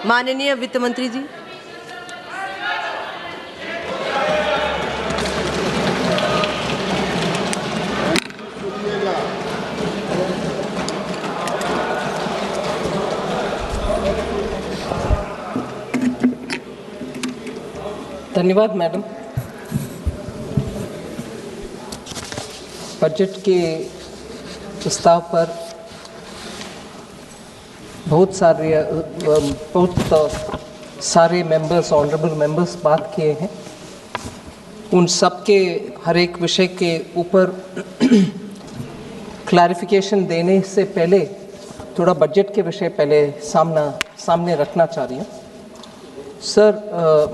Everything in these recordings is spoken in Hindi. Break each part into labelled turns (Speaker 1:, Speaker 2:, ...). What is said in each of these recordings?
Speaker 1: माननीय वित्त मंत्री जी।
Speaker 2: धन्यवाद मैडम। बजट के प्रस्ताव पर बहुत सारे मेंबर्स, ऑनरेबल मेंबर्स बात किए हैं। उन सब के हर एक विषय के ऊपर क्लैरिफिकेशन देने से पहले थोड़ा बजट के विषय पहले सामने रखना चाह रही हूँ। Sir,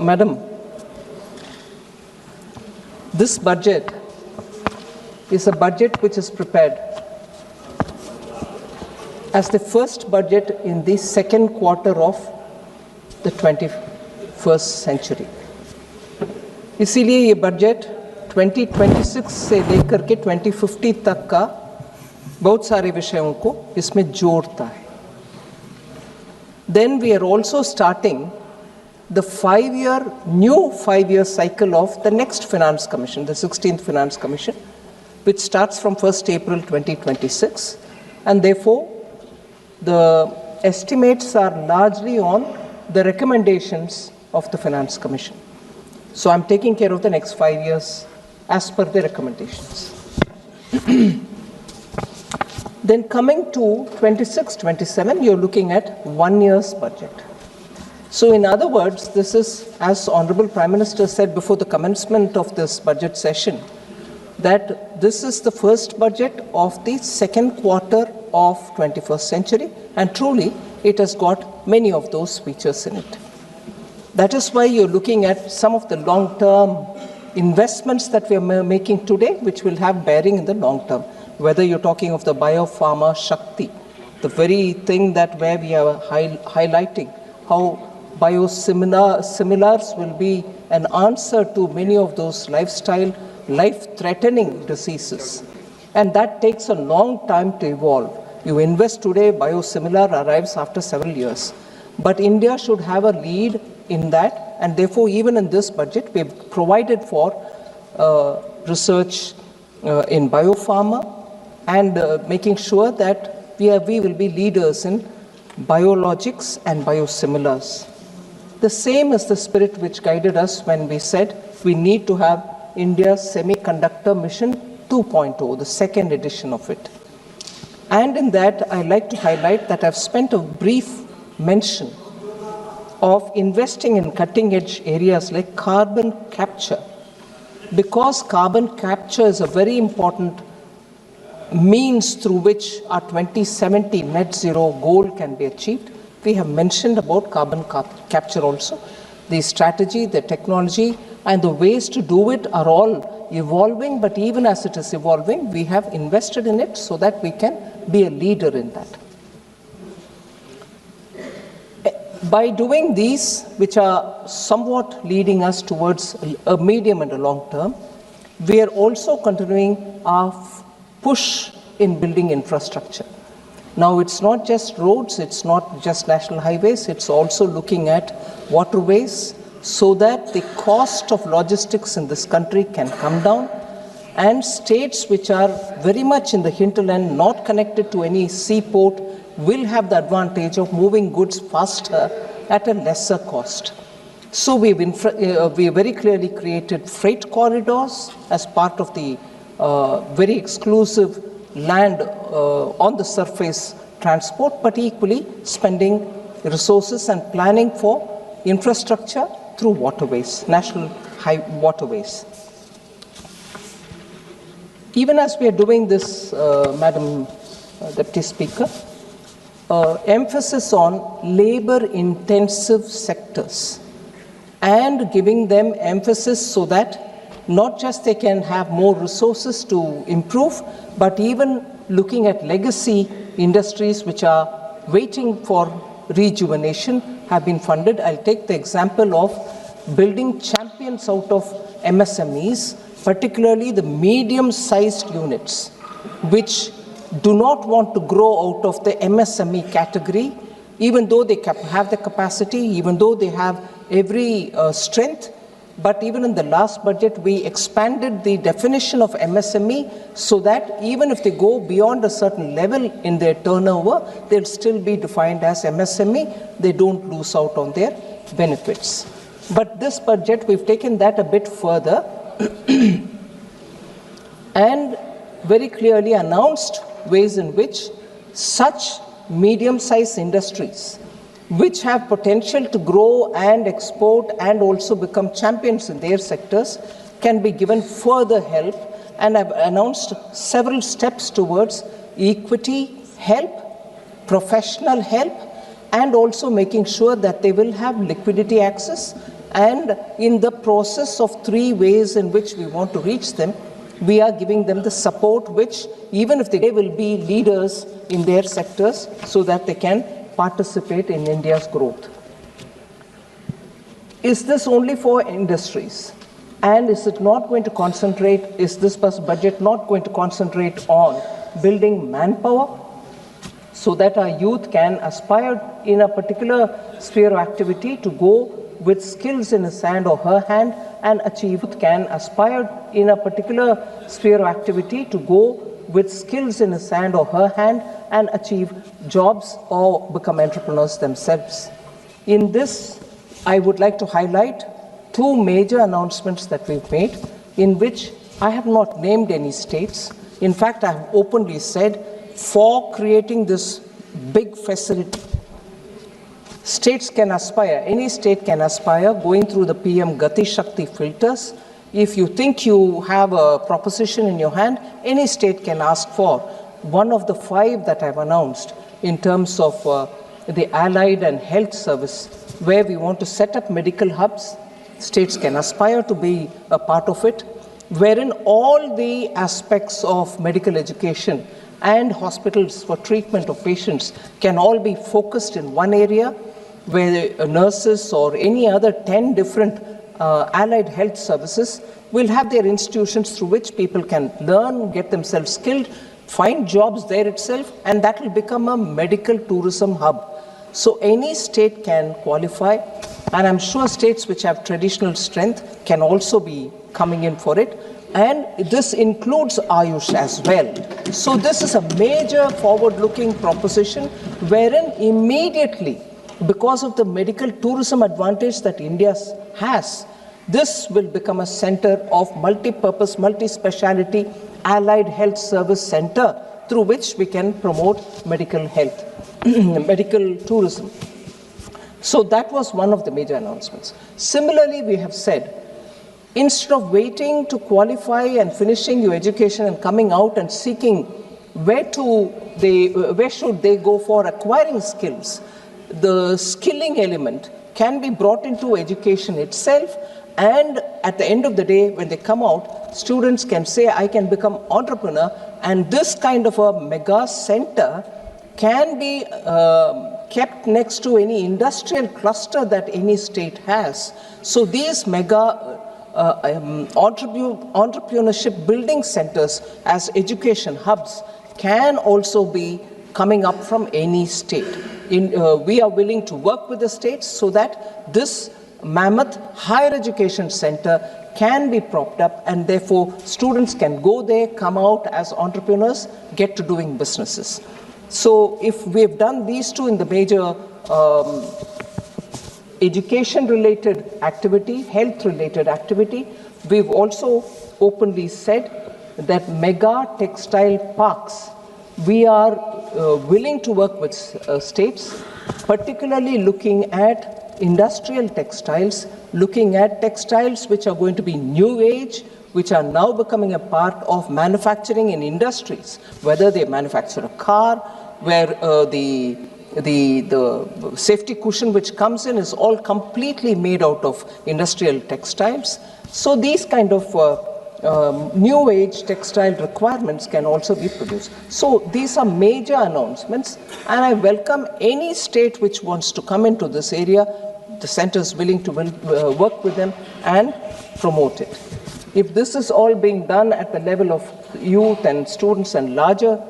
Speaker 2: madam, this budget is a budget which is prepared as the first budget in the second quarter of the 21st century. इसीलिए ये बजट 2026 से लेकर के 2050 तक का बहुत सारे विषयों को इसमें जोड़ता है। Then we are also starting the new five-year cycle of the next Finance Commission, the 16th Finance Commission, which starts from 1st April 2026, and therefore the estimates are largely on the recommendations of the Finance Commission. So I'm taking care of the next 5 years as per the recommendations. Then coming to 26-27, you're looking at 1 year's budget. So in other words, this is, as Honorable Prime Minister said before the commencement of this budget session, that this is the first budget of the second quarter of 21st century, and truly it has got many of those features in it. That is why you're looking at some of the long-term investments that we are making today, which will have bearing in the long term. Whether you're talking of the Biopharma Shakti, the very thing that where we are highlighting how biosimilars will be an answer to many of those life-threatening diseases. And that takes a long time to evolve. You invest today, biosimilar arrives after several years. But India should have a lead in that, and therefore even in this budget, we've provided for research in biopharma and making sure that we will be leaders in biologics and biosimilars. The same is the spirit which guided us when we said we need to have India's Semiconductor Mission 2.0, the second edition of it. And in that, I'd like to highlight that I've spent a brief mention of investing in cutting-edge areas like carbon capture, because carbon capture is a very important means through which our 2070 net zero goal can be achieved. We have mentioned about carbon capture also. The strategy, the technology, and the ways to do it are all evolving, but even as it is evolving, we have invested in it so that we can be a leader in that. By doing these, which are somewhat leading us towards a medium and a long term, we are also continuing our push in building infrastructure. Now, it's not just roads, it's not just national highways, it's also looking at waterways so that the cost of logistics in this country can come down, and states which are very much in the hinterland, not connected to any seaport, will have the advantage of moving goods faster at a lesser cost. So we very clearly created freight corridors as part of the very exclusive land on the surface transport, but equally spending resources and planning for infrastructure through waterways, national high waterways. Even as we are doing this, Madam Deputy Speaker, emphasis on labor-intensive sectors and giving them emphasis so that not just they can have more resources to improve, but even looking at legacy industries which are waiting for rejuvenation have been funded. I'll take the example of building champions out of MSMEs, particularly the medium-sized units, which do not want to grow out of the MSME category, even though they have the capacity, even though they have every strength. But even in the last budget, we expanded the definition of MSME so that even if they go beyond a certain level in their turnover, they'll still be defined as MSME. They don't lose out on their benefits. But this budget, we've taken that a bit further and very clearly announced ways in which such medium-sized industries which have potential to grow and export and also become champions in their sectors can be given further help, and I've announced several steps towards equity help, professional help, and also making sure that they will have liquidity access. And in the process of 3 ways in which we want to reach them, we are giving them the support which, even if they will be leaders in their sectors, so that they can participate in India's growth. Is this only for industries? And is it not going to concentrate, is this budget not going to concentrate on building manpower so that our youth can aspire in a particular sphere of activity to go with skills in his hand or her hand and achieve, can aspire in a particular sphere of activity to go with skills in his hand or her hand and achieve jobs or become entrepreneurs themselves. In this, I would like to highlight 2 major announcements that we've made, in which I have not named any states. In fact, I have openly said, for creating this big facility, states can aspire, any state can aspire, going through the PM Gati Shakti filters. If you think you have a proposition in your hand, any state can ask for one of the 5 that I've announced in terms of the allied and health service, where we want to set up medical hubs. States can aspire to be a part of it, wherein all the aspects of medical education and hospitals for treatment of patients can all be focused in one area, where nurses or any other 10 different allied health services will have their institutions through which people can learn, get themselves skilled, find jobs there itself, and that will become a medical tourism hub. So any state can qualify, and I'm sure states which have traditional strength can also be coming in for it. And this includes Ayush as well. So this is a major forward-looking proposition, wherein immediately, because of the medical tourism advantage that India has, this will become a center of multi-purpose, multi-speciality allied health service center through which we can promote medical health, medical tourism. So that was one of the major announcements. Similarly, we have said, instead of waiting to qualify and finishing your education and coming out and seeking where should they go for acquiring skills, the skilling element can be brought into education itself, and at the end of the day, when they come out, students can say, I can become entrepreneur, and this kind of a mega center can be kept next to any industrial cluster that any state has. So these mega entrepreneurship building centers as education hubs can also be coming up from any state. We are willing to work with the states so that this mammoth higher education center can be propped up, and therefore students can go there, come out as entrepreneurs, get to doing businesses. So if we've done these 2 in the major education-related activity, health-related activity, we've also openly said that mega textile parks, we are willing to work with states, particularly looking at industrial textiles, looking at textiles which are going to be new age, which are now becoming a part of manufacturing in industries, whether they manufacture a car, where the safety cushion which comes in is all completely made out of industrial textiles. So these kind of new age textile requirements can also be produced. So these are major announcements, and I welcome any state which wants to come into this area. The center is willing to work with them and promote it. If this is all being done at the level of youth and students and larger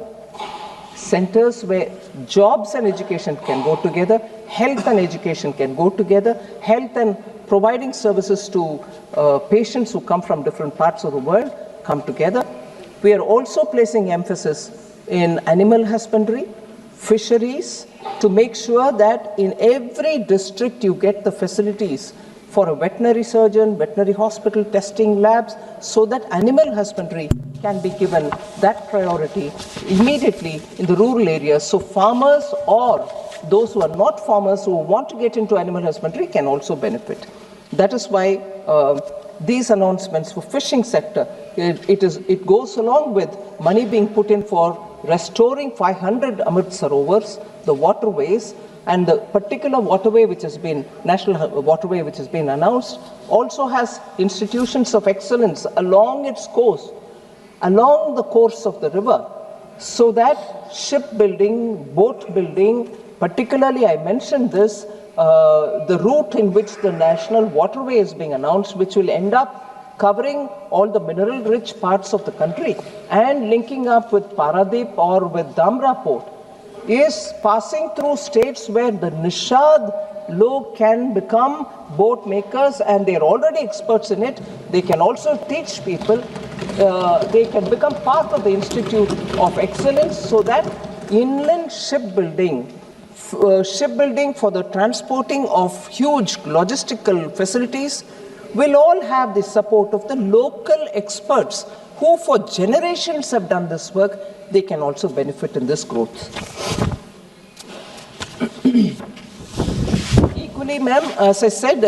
Speaker 2: centers where jobs and education can go together, health and education can go together, health and providing services to patients who come from different parts of the world come together. We are also placing emphasis in animal husbandry, fisheries, to make sure that in every district you get the facilities for a veterinary surgeon, veterinary hospital, testing labs, so that animal husbandry can be given that priority immediately in the rural areas. So farmers or those who are not farmers who want to get into animal husbandry can also benefit. That is why these announcements for fishing sector, it goes along with money being put in for restoring 500 Amrit Sarovars, the waterways, and the particular waterway which has been, national waterway which has been announced, also has institutions of excellence along its course, along the course of the river, so that shipbuilding, boat building, particularly I mentioned this, the route in which the national waterway is being announced, which will end up covering all the mineral-rich parts of the country and linking up with Paradip or with Dhamra port, is passing through states where the Nishad log can become boat makers, and they're already experts in it. They can also teach people. They can become part of the Institute of Excellence, so that inland shipbuilding for the transporting of huge logistical facilities will all have the support of the local experts who for generations have done this work. They can also benefit in this growth. Equally, ma'am, as I said,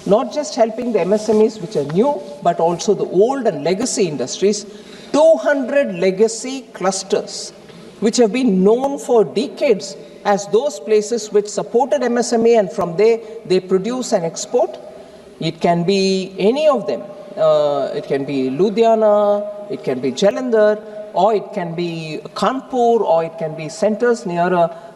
Speaker 2: not just helping the MSMEs which are new, but also the old and legacy industries, 200 legacy clusters which have been known for decades as those places which supported MSME, and from there they produce and export. It can be any of them. It can be Ludhiana, it can be Jalandhar, or it can be Kanpur, or it can be centers near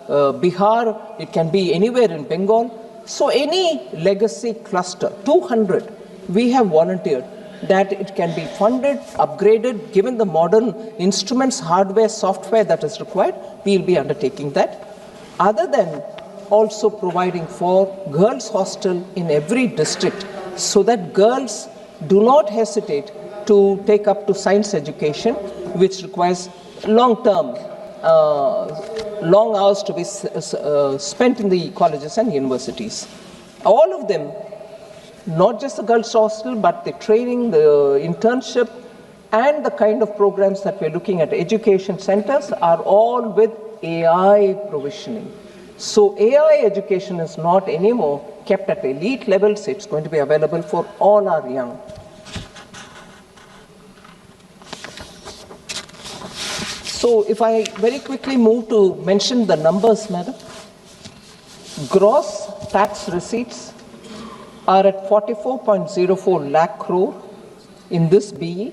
Speaker 2: Bihar, it can be anywhere in Bengal. So any legacy cluster, 200, we have volunteered that it can be funded, upgraded, given the modern instruments, hardware, software that is required, we will be undertaking that. Other than also providing for girls' hostel in every district, so that girls do not hesitate to take up to science education, which requires long-term, long hours to be spent in the colleges and universities. All of them, not just the girls' hostel, but the training, the internship, and the kind of programs that we're looking at education centers are all with AI provisioning. So AI education is not anymore kept at elite levels. It's going to be available for all our young. So if I very quickly move to mention the numbers, madam. Gross tax receipts are at 44.04 lakh crore in this BE.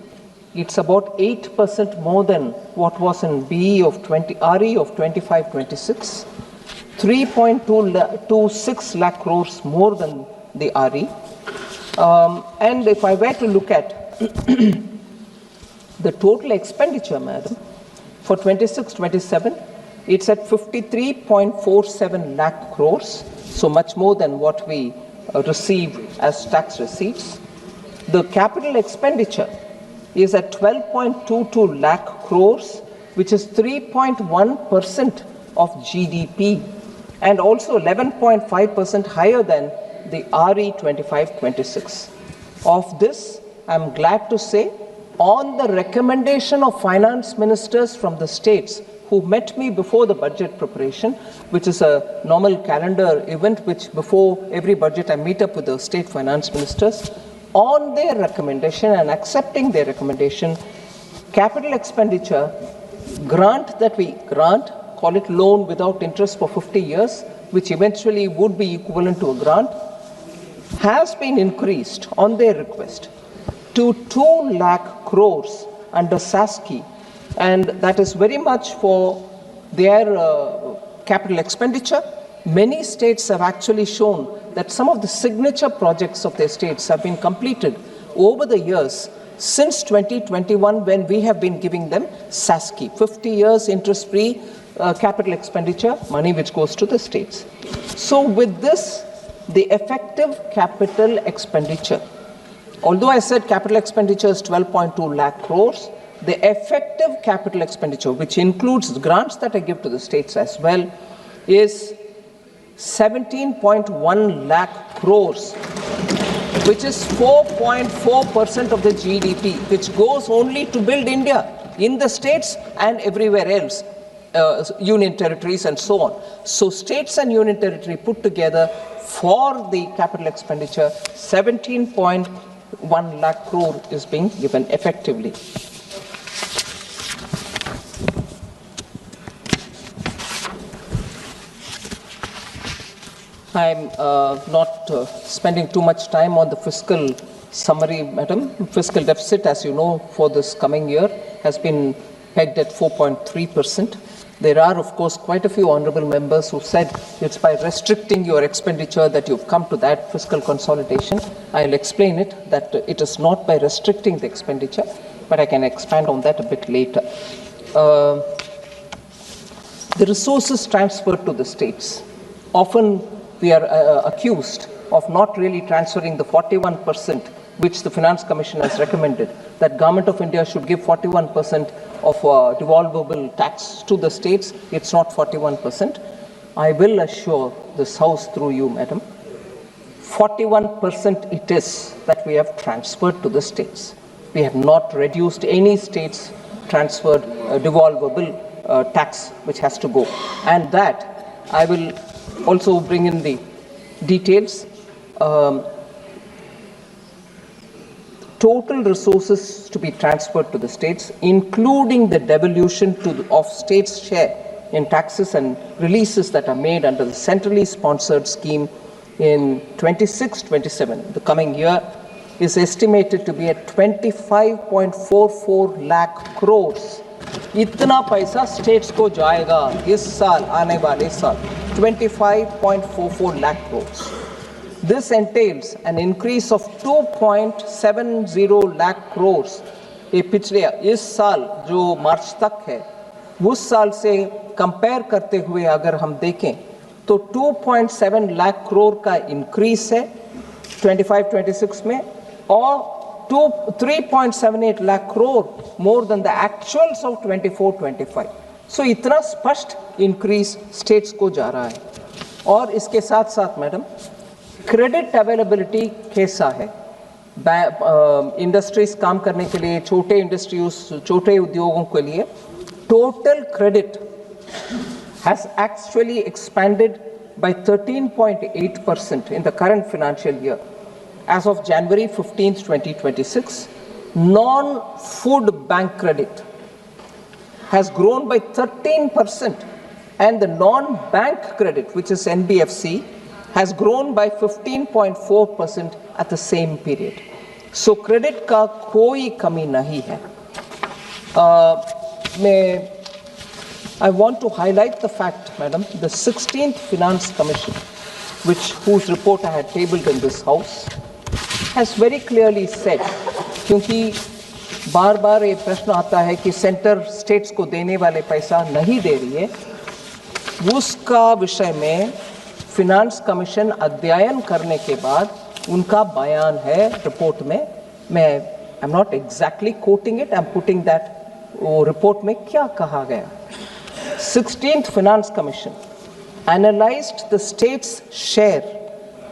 Speaker 2: It's about 8% more than what was in BE of RE of 25-26. 3.26 lakh crores more than the RE. And if I were to look at the total expenditure, madam, for 26-27, it's at 53.47 lakh crores, so much more than what we receive as tax receipts. The capital expenditure is at 12.22 lakh crores, which is 3.1% of GDP, and also 11.5% higher than the RE 25-26. Of this, I'm glad to say, on the recommendation of finance ministers from the states who met me before the budget preparation, which is a normal calendar event which before every budget I meet up with the state finance ministers, on their recommendation and accepting their recommendation, capital expenditure grant that we grant, call it loan without interest for 50 years, which eventually would be equivalent to a grant, has been increased on their request to 2 lakh crores under SASCI, and that is very much for their capital expenditure. Many states have actually shown that some of the signature projects of their states have been completed over the years since 2021 when we have been giving them SASKI, 50 years interest-free capital expenditure, money which goes to the states. So with this, the effective capital expenditure, although I said capital expenditure is 12.2 lakh crores, the effective capital expenditure, which includes grants that I give to the states as well, is 17.1 lakh crores, which is 4.4% of the GDP, which goes only to build India in the states and everywhere else, union territories and so on. So states and union territory put together for the capital expenditure, 17.1 lakh crore is being given effectively. I'm not spending too much time on the fiscal summary, madam. Fiscal deficit, as you know, for this coming year has been pegged at 4.3%. There are, of course, quite a few honorable members who said it's by restricting your expenditure that you've come to that fiscal consolidation. I'll explain it, that it is not by restricting the expenditure, but I can expand on that a bit later. The resources transferred to the states. Often we are accused of not really transferring the 41% which the Finance Commission has recommended, that Government of India should give 41% of devolvable tax to the states. It's not 41%. I will assure this House through you, madam, 41% it is that we have transferred to the states. We have not reduced any states transferred devolvable tax which has to go. And that I will also bring in the details. Total resources to be transferred to the states, including the devolution of states' share in taxes and releases that are made under the centrally sponsored scheme in 26-27, the coming year, is estimated to be at 25.44 lakh crores. इतना पैसा स्टेट्स को जाएगा इस साल, आने वाले साल, 25.44 lakh crores. This entails an increase of 2.70 lakh crores. ये पिछले इस साल जो मार्च तक है, उस साल से कंपेयर करते हुए अगर हम देखें तो 2.7 लाख करोड़ का इंक्रीज है 25-26 में, और 3.78 lakh crore more than the actuals of 24-25. So इतना स्पष्ट इंक्रीज स्टेट्स को जा रहा है. और इसके साथ साथ मैडम क्रेडिट अवेलेबिलिटी कैसा है इंडस्ट्रीज काम करने के लिए, छोटे इंडस्ट्रीज, छोटे उद्योगों के लिए total credit has actually expanded by 13.8% in the current financial year. As of January 15th, 2026, non-food bank credit has grown by 13%, and the non-bank credit, which is NBFC, has grown by 15.4% at the same period. So credit का कोई कमी नहीं है. I want to highlight the fact, madam, the 16th Finance Commission, whose report I had tabled in this House, has very clearly said, क्योंकि बार बार ये प्रश्न आता है कि सेंटर स्टेट्स को देने वाले पैसा नहीं दे रही है, उसका विषय में फिनांस कमीशन अध्ययन करने के बाद उनका बयान है रिपोर्ट में. मैं I am not exactly coating it, I am putting that वो रिपोर्ट में क्या कहा गया. 16th Finance Commission analyzed the state's share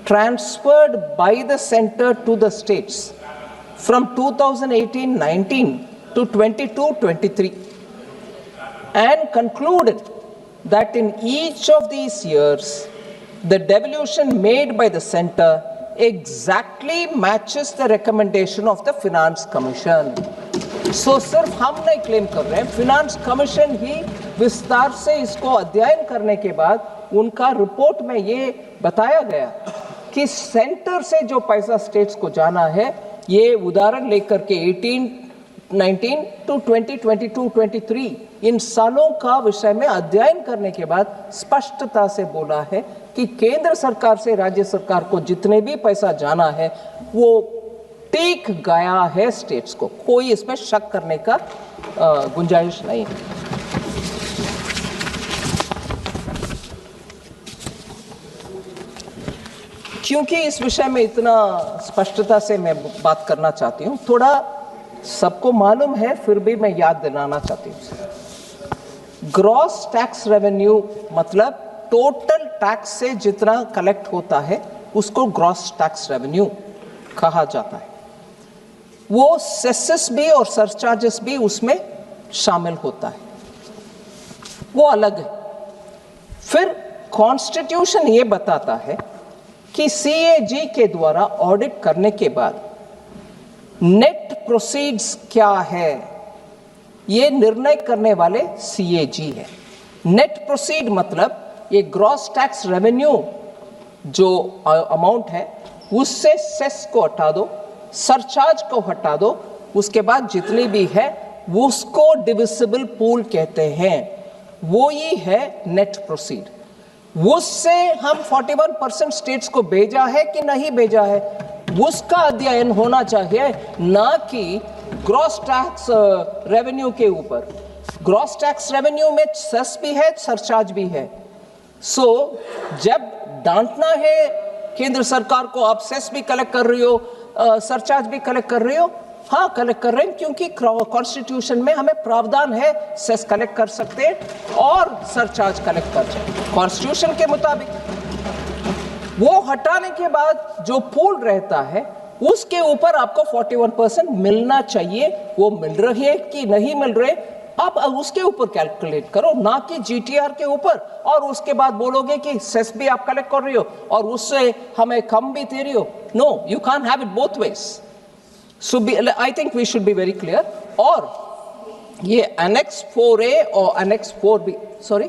Speaker 2: transferred by the center to the states from 2018-19 to 22-23 and concluded that in each of these years the devolution made by the center exactly matches the recommendation of the Finance Commission. So सिर्फ हम नहीं क्लेम कर रहे हैं, फिनांस कमीशन ही विस्तार से इसको अध्ययन करने के बाद उनका रिपोर्ट में ये बताया गया कि सेंटर से जो पैसा स्टेट्स को जाना है, ये उदाहरण लेकर के 18-19 to 20-22-23 इन सालों का विषय में अध्ययन करने के बाद स्पष्टता से बोला है कि केंद्र सरकार से राज्य सरकार को जितने भी पैसा जाना है वो ठीक गया है स्टेट्स को, कोई इसमें शक करने का गुंजाइश नहीं है। क्योंकि इस विषय में इतना स्पष्टता से मैं बात करना चाहती हूँ, थोड़ा सबको मालूम है फिर भी मैं याद दिलाना चाहती हूँ। ग्रॉस टैक्स रेवेन्यू मतलब टोटल टैक्स से जितना कलेक्ट होता है उसको ग्रॉस टैक्स रेवेन्यू कहा जाता है। वो सेसेस भी और सरचार्जेस भी उसमें शामिल होता है, वो अलग है। फिर कॉन्स्टिट्यूशन ये बताता है कि सीएजी के द्वारा ऑडिट करने के बाद नेट प्रोसीड्स क्या है, ये निर्णय करने वाले सीएजी है। नेट प्रोसीड मतलब ये ग्रॉस टैक्स रेवेन्यू जो अमाउंट है उससे सेस को हटा दो, सरचार्ज को हटा दो, उसके बाद जितनी भी है उसको डिविजिबल पूल कहते हैं, वो ही है नेट प्रोसीड। उससे हम 41% स्टेट्स को भेजा है कि नहीं भेजा है, उसका अध्ययन होना चाहिए, ना कि ग्रॉस टैक्स रेवेन्यू के ऊपर। ग्रॉस टैक्स रेवेन्यू में सेस भी है, सरचार्ज भी है। सो जब डांटना है केंद्र सरकार को, आप सेस भी कलेक्ट कर रही हो, सरचार्ज भी कलेक्ट कर रही हो, हाँ कलेक्ट कर रहे हैं, क्योंकि कॉन्स्टिट्यूशन में हमें प्रावधान है सेस कलेक्ट कर सकते हैं और सरचार्ज कलेक्ट कर सकते हैं कॉन्स्टिट्यूशन के मुताबिक। वो हटाने के बाद जो पूल रहता है उसके ऊपर आपको 41% मिलना चाहिए। वो मिल रही है कि नहीं मिल रहे, आप उसके ऊपर कैलकुलेट करो, ना कि जीटीआर के ऊपर, और उसके बाद बोलोगे कि सेस भी आप कलेक्ट कर रही हो और उससे हमें कम भी दे रही हो। No, you can't have it both ways. So I think we should be very clear। और ये Annex 4A और Annex 4B, sorry,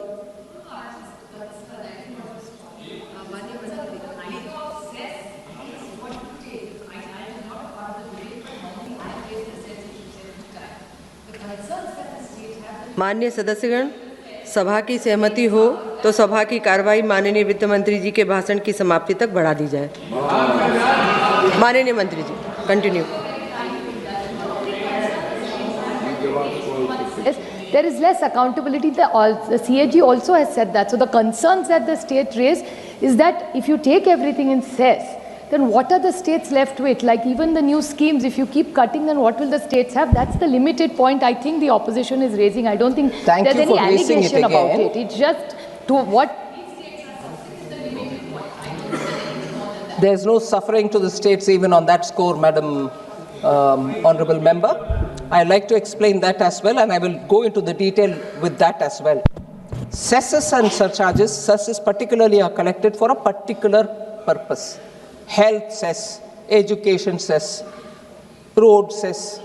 Speaker 1: माननीय सदस्यगण, सभा की सहमति हो तो सभा की कार्रवाई माननीय वित्त मंत्री जी के भाषण की समाप्ति तक बढ़ा दी जाए। माननीय मंत्री जी, continue.
Speaker 3: There is less accountability. The CAG also has said that. So the concerns that the state raise is that if you take everything in cess, then what are the states left with? Like even the new schemes, if you keep cutting, then what will the states have? That's the limited point I think the opposition is raising. I don't think there's any allegation about it. It's just to what.
Speaker 2: There's no suffering to the states even on that score, Madam Honorable Member. I'd like to explain that as well, and I will go into the detail with that as well. Cesses and surcharges, cesses particularly are collected for a particular purpose. Health cess, education cess, road cess,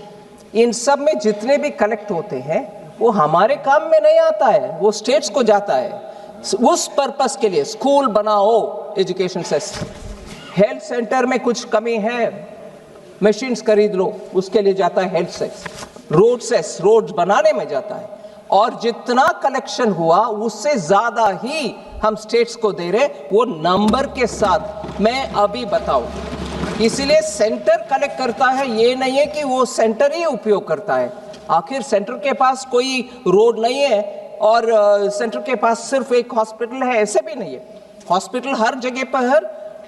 Speaker 2: इन सब में जितने भी कलेक्ट होते हैं वो हमारे काम में नहीं आता है, वो स्टेट्स को जाता है उस पर्पस के लिए। स्कूल बनाओ, एजुकेशन सेस, हेल्थ सेंटर में कुछ कमी है, मशीन्स खरीद लो, उसके लिए जाता है health cess. Road cess, road बनाने में जाता है, और जितना कलेक्शन हुआ उससे ज्यादा ही हम स्टेट्स को दे रहे, वो नंबर के साथ मैं अभी बताऊं। इसीलिए सेंटर कलेक्ट करता है, ये नहीं है कि वो सेंटर ही उपयोग करता है। आखिर सेंटर के पास कोई रोड नहीं है और सेंटर के पास सिर्फ एक हॉस्पिटल है, ऐसे भी नहीं है। हॉस्पिटल हर जगह पर है,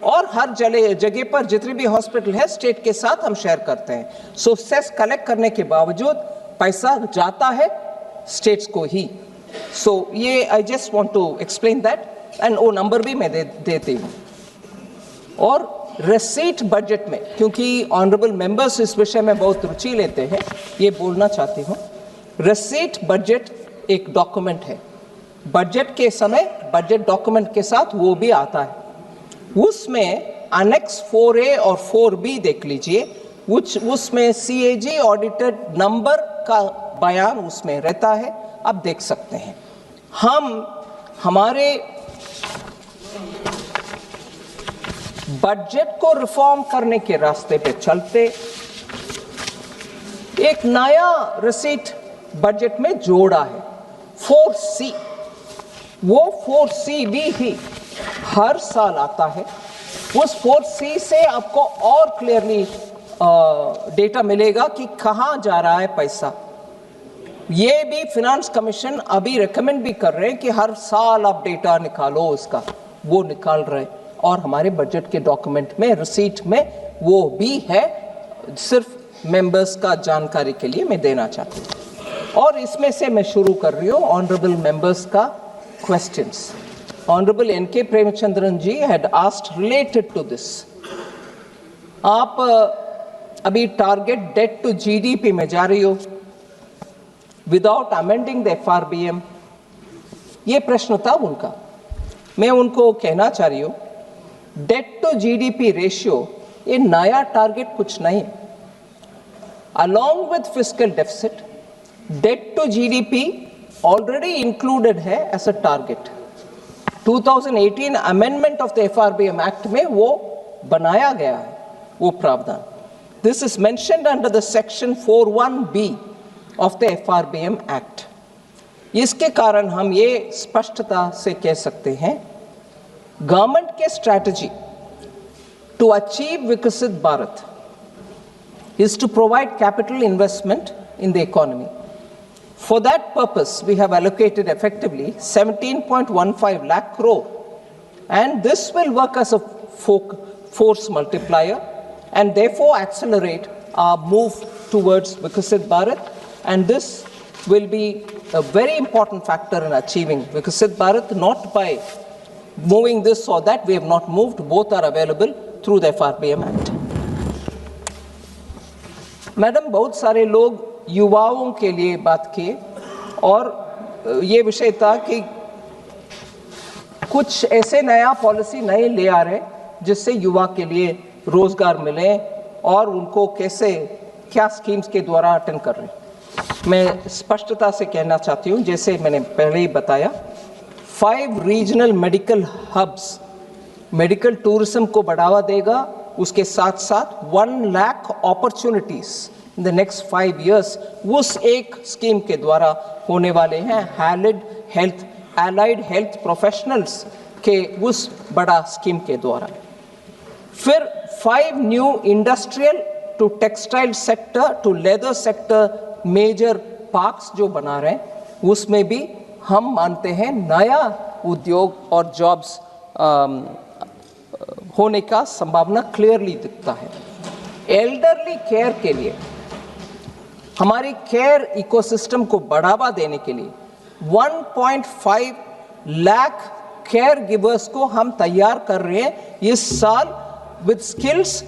Speaker 2: और हर जगह पर जितनी भी हॉस्पिटल है स्टेट के साथ हम शेयर करते हैं। सो सेस कलेक्ट करने के बावजूद पैसा जाता है स्टेट्स को ही। सो ये I just want to explain that, and वो नंबर भी मैं देती हूँ। और रिसीट बजट में, क्योंकि ऑनरेबल मेंबर्स इस विषय में बहुत रुचि लेते हैं, ये बोलना चाहती हूँ। रिसीट बजट एक डॉक्यूमेंट है, बजट के समय बजट डॉक्यूमेंट के साथ वो भी आता है। उसमें अनेक्स 4A और 4B देख लीजिए, उसमें CAG ऑडिटेड नंबर का बयान उसमें रहता है, आप देख सकते हैं। हम हमारे बजट को रिफॉर्म करने के रास्ते पे चलते एक नया रिसीट बजट में जोड़ा है, 4C। वो 4C भी ही हर साल आता है। उस 4C से आपको और क्लियरली डेटा मिलेगा कि कहाँ जा रहा है पैसा। ये भी फिनांस कमीशन अभी रेकमेंड भी कर रहे हैं कि हर साल आप डेटा निकालो उसका, वो निकाल रहे हैं। और हमारे बजट के डॉक्यूमेंट में रिसीट में वो भी है, सिर्फ मेंबर्स का जानकारी के लिए मैं देना चाहती हूँ। और इसमें से मैं शुरू कर रही हूँ ऑनरेबल मेंबर्स का questions. Honourable N K. Premachandran ji had asked related to this. आप अभी टारगेट डेट टू जीडीपी में जा रही हो विदाउट अमेंडिंग द FRBM, ये प्रश्न था उनका। मैं उनको कहना चाह रही हूँ, डेट टू जीडीपी रेशियो ये नया टारगेट कुछ नहीं। Along with fiscal deficit, debt to GDP already included है as a target. 2018 amendment of the FRBM act में वो बनाया गया है, वो प्रावधान। This is mentioned under the section 41B of the FRBM act. इसके कारण हम ये स्पष्टता से कह सकते हैं, गवर्नमेंट के स्ट्रैटेजी टू अचीव विकसित Bharat is to provide capital investment in the economy. For that purpose, we have allocated effectively 17.15 lakh crore, and this will work as a force multiplier and therefore accelerate our move towards Viksit Bharat, and this will be a very important factor in achieving Viksit Bharat, not by moving this or that. We have not moved, both are available through the FRBM Act. Madam, बहुत सारे लोग युवाओं के लिए बात किए और ये विषय था कि कुछ ऐसे नया पॉलिसी नए ले आ रहे जिससे युवा के लिए रोजगार मिले और उनको कैसे क्या स्कीम्स के द्वारा अटेंड कर रहे। मैं स्पष्टता से कहना चाहती हूँ, जैसे मैंने पहले ही बताया, 5 regional medical hubs medical tourism को बढ़ावा देगा। उसके साथ साथ 1 lakh opportunities in the next 5 years उस एक स्कीम के द्वारा होने वाले हैं। एलाइड हेल्थ प्रोफेशनल्स के उस बड़ा स्कीम के द्वारा। फिर 5 new industrial to textile sector to leather sector major parks जो बना रहे हैं, उसमें भी हम मानते हैं नया उद्योग और जॉब्स होने का संभावना क्लियरली दिखता है। एल्डरली केयर के लिए, हमारी केयर इकोसिस्टम को बढ़ावा देने के लिए 1.5 लाख केयर गिवर्स को हम तैयार कर रहे हैं इस साल विद स्किल्स,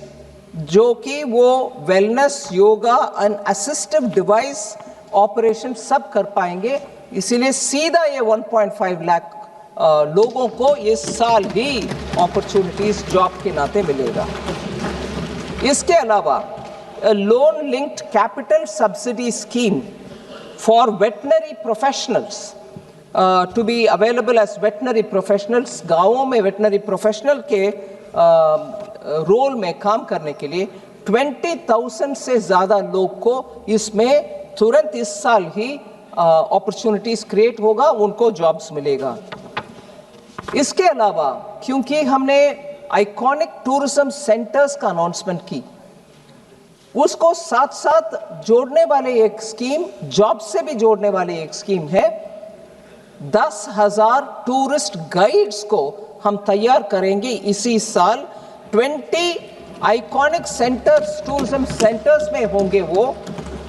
Speaker 2: जो कि वो wellness, yoga and assistive device operation सब कर पाएंगे। इसीलिए सीधा ये 1.5 लाख लोगों को इस साल ही अपॉर्चुनिटीज जॉब के नाते मिलेगा। इसके अलावा loan linked capital subsidy scheme for veterinary professionals to be available as veterinary professionals. गांवों में वेटनरी प्रोफेशनल के रोल में काम करने के लिए 20,000 से ज़्यादा लोग को इसमें तुरंत इस साल ही अपॉर्चुनिटीज क्रिएट होगा, उनको जॉब्स मिलेगा। इसके अलावा क्योंकि हमने आइकॉनिक टूरिज्म सेंटर्स का अनाउंसमेंट की, उसको साथ साथ जोड़ने वाले एक स्कीम, जॉब से भी जोड़ने वाले एक स्कीम है। 10,000 टूरिस्ट गाइड्स को हम तैयार करेंगे इसी साल। 20 आइकॉनिक सेंटर्स, टूरिज्म सेंटर्स में होंगे वो,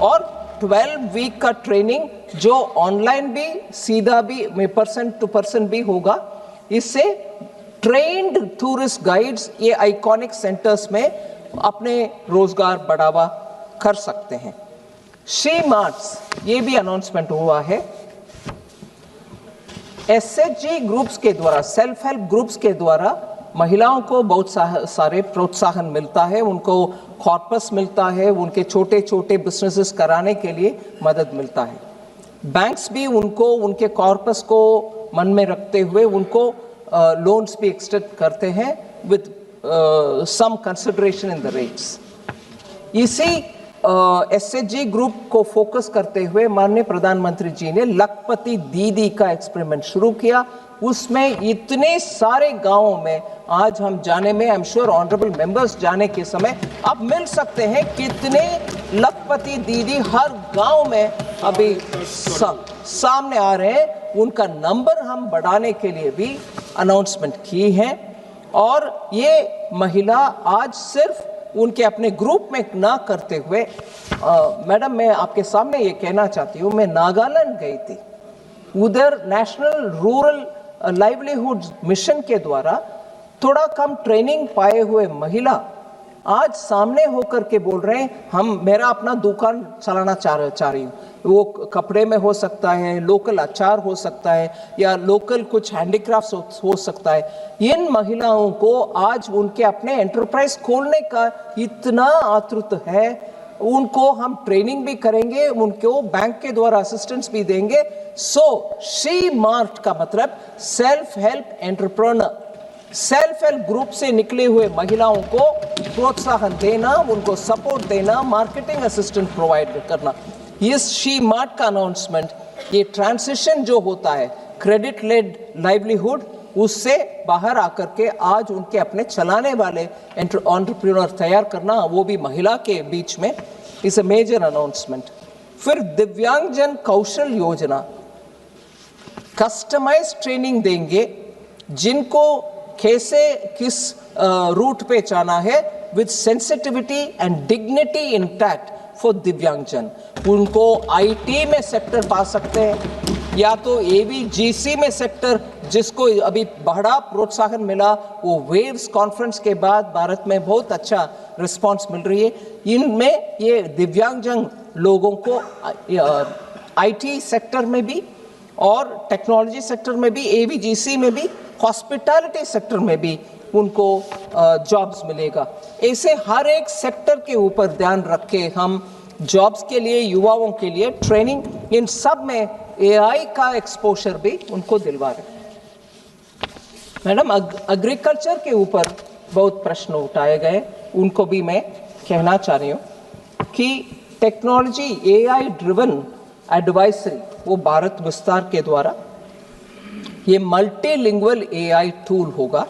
Speaker 2: और 12 वीक का ट्रेनिंग जो ऑनलाइन भी, सीधा भी, पर्सन टू पर्सन भी होगा। इससे ट्रेन्ड टूरिस्ट गाइड्स ये आइकॉनिक सेंटर्स में अपने रोजगार बढ़ावा कर सकते हैं। शी मार्ट्स, ये भी अनाउंसमेंट हुआ है। SHG ग्रुप्स के द्वारा, सेल्फ हेल्प ग्रुप्स के द्वारा महिलाओं को बहुत सारे प्रोत्साहन मिलता है, उनको कॉर्पस मिलता है, उनके छोटे छोटे बिजनेसेस कराने के लिए मदद मिलता है। बैंक्स भी उनको उनके कॉर्पस को मन में रखते हुए उनको लोन्स भी एक्सटेंड करते हैं with some consideration in the rates. इसी SHG ग्रुप को फोकस करते हुए माननीय प्रधानमंत्री जी ने लखपति दीदी का एक्सपेरिमेंट शुरू किया। उसमें इतने सारे गांवों में आज हम जाने में, आई एम श्योर ऑनरेबल मेंबर्स जाने के समय आप मिल सकते हैं कितने लखपति दीदी हर गांव में अभी सामने आ रहे हैं। उनका नंबर हम बढ़ाने के लिए भी अनाउंसमेंट की है। और ये महिला आज सिर्फ उनके अपने ग्रुप में ना करते हुए, मैडम मैं आपके सामने ये कहना चाहती हूँ, मैं नागालैंड गई थी, उधर नेशनल रूरल लाइवलीहुड मिशन के द्वारा थोड़ा कम ट्रेनिंग पाए हुए महिला आज सामने होकर के बोल रहे हैं मेरा अपना दुकान चलाना चाह रही हूँ। वो कपड़े में हो सकता है, लोकल अचार हो सकता है, या लोकल कुछ हैंडीक्राफ्ट्स हो सकता है। इन महिलाओं को आज उनके अपने एंटरप्राइज खोलने का इतना आतुर है, उनको हम ट्रेनिंग भी करेंगे, उनको बैंक के द्वारा असिस्टेंस भी देंगे। सो शी मार्ट का मतलब self help entrepreneur, self help group से निकले हुए महिलाओं को प्रोत्साहन देना, उनको सपोर्ट देना, मार्केटिंग असिस्टेंट प्रोवाइड करना। इस शी मार्ट का अनाउंसमेंट, ये ट्रांसिशन जो होता है क्रेडिट लेड लाइवलीहुड, उससे बाहर आकर के आज उनके अपने चलाने वाले एंटरप्रेन्योर तैयार करना, वो भी महिला के बीच में, इज अ मेजर अनाउंसमेंट। फिर दिव्यांगजन कौशल योजना, कस्टमाइज ट्रेनिंग देंगे जिनको कैसे किस रूट पे जाना है, with sensitivity and dignity intact for दिव्यांगजन। उनको आईटी में सेक्टर पा सकते हैं, या तो एवीजीसी में सेक्टर, जिसको अभी बड़ा प्रोत्साहन मिला, वो वेव्स कॉन्फ्रेंस के बाद भारत में बहुत अच्छा रिस्पांस मिल रही है। इनमें ये दिव्यांगजन लोगों को आईटी सेक्टर में भी और टेक्नोलॉजी सेक्टर में भी, एवीजीसी में भी, हॉस्पिटैलिटी सेक्टर में भी उनको जॉब्स मिलेगा। ऐसे हर एक सेक्टर के ऊपर ध्यान रख के हम जॉब्स के लिए, युवाओं के लिए ट्रेनिंग, इन सब में एआई का एक्सपोजर भी उनको दिलवा रहे हैं। मैडम एग्रीकल्चर के ऊपर बहुत प्रश्न उठाए गए, उनको भी मैं कहना चाह रही हूँ कि टेक्नोलॉजी एआई ड्रिवन एडवाइजरी, वो भारत विस्तार के द्वारा ये मल्टीलिंगुअल एआई टूल होगा।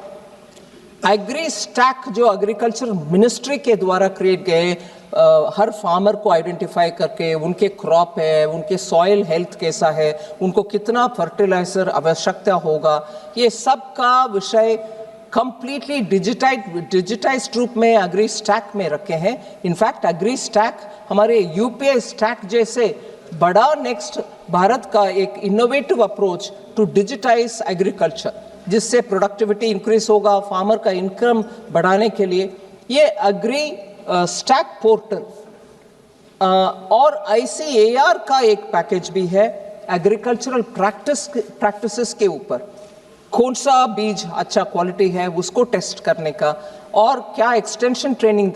Speaker 2: एग्री स्टैक जो एग्रीकल्चर मिनिस्ट्री के द्वारा क्रिएट गए, हर फार्मर को आइडेंटिफाई करके उनके क्रॉप है, उनके सॉइल हेल्थ कैसा है, उनको कितना फर्टिलाइजर आवश्यकता होगा, ये सब का विषय कंप्लीटली डिजिटाइज्ड रूप में एग्री स्टैक में रखे हैं। इनफैक्ट एग्री स्टैक हमारे यूपीआई स्टैक जैसे बड़ा नेक्स्ट भारत का एक innovative approach to digitise agriculture, जिससे प्रोडक्टिविटी इंक्रीज होगा, फार्मर का इनकम बढ़ाने के लिए ये एग्री स्टैक पोर्टल और आईसीएआर का एक पैकेज भी है एग्रीकल्चरल प्रैक्टिसेस के ऊपर, कौन सा बीज अच्छा क्वालिटी है उसको टेस्ट करने का, और क्या एक्सटेंशन ट्रेनिंग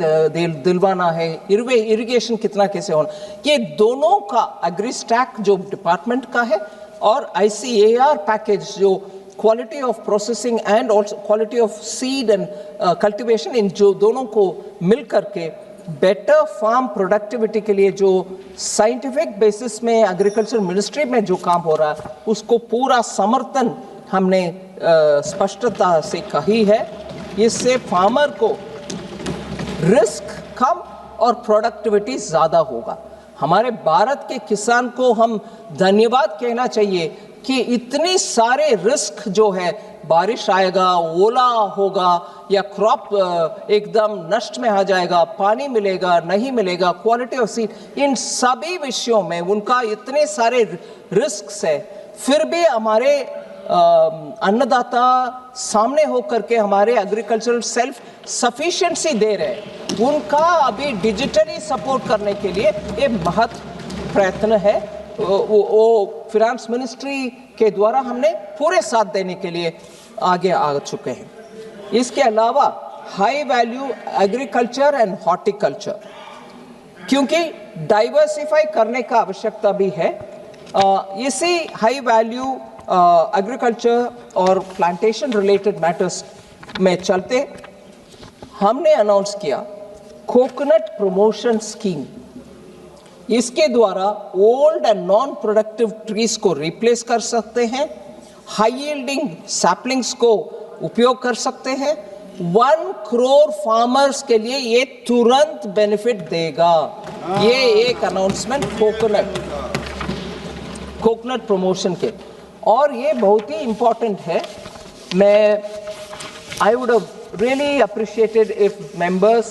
Speaker 2: दिलवाना है, इरिगेशन कितना कैसे होना, ये दोनों का एग्री स्टैक जो डिपार्टमेंट का है और आईसीएआर पैकेज जो quality of processing and also quality of seed and cultivation, इन जो दोनों को मिल करके बेटर फार्म प्रोडक्टिविटी के लिए जो साइंटिफिक बेसिस में एग्रीकल्चर मिनिस्ट्री में जो काम हो रहा है उसको पूरा समर्थन हमने स्पष्टता से कही है। इससे फार्मर को रिस्क कम और प्रोडक्टिविटी ज़्यादा होगा। हमारे भारत के किसान को हम धन्यवाद कहना चाहिए कि इतनी सारे रिस्क जो है, बारिश आएगा, ओला होगा, या क्रॉप एकदम नष्ट में आ जाएगा, पानी मिलेगा नहीं मिलेगा, क्वालिटी ऑफ सीड, इन सभी विषयों में उनका इतने सारे रिस्क है, फिर भी हमारे अन्नदाता सामने होकर के हमारे एग्रीकल्चरल सेल्फ सफिशिएंसी दे रहे हैं। उनका अभी डिजिटली सपोर्ट करने के लिए ये महत्व प्रयत्न है, वो फिनांस मिनिस्ट्री के द्वारा हमने पूरे साथ देने के लिए आगे आ चुके हैं। इसके अलावा high value agriculture and horticulture, क्योंकि डाइवर्सिफाई करने का आवश्यकता भी है, इसी हाई वैल्यू एग्रीकल्चर और प्लांटेशन रिलेटेड मैटर्स में चलते हमने अनाउंस किया कोकोनट प्रमोशन स्कीम। इसके द्वारा old and non productive trees को रिप्लेस कर सकते हैं हाई यील्डिंग सैपलिंग्स को उपयोग कर सकते हैं। 1 करोड़ फार्मर्स के लिए ये तुरंत बेनिफिट देगा। ये एक अनाउंसमेंट कोकोनट प्रमोशन के, और ये बहुत ही इंपॉर्टेंट है। मैं I would have really appreciated if members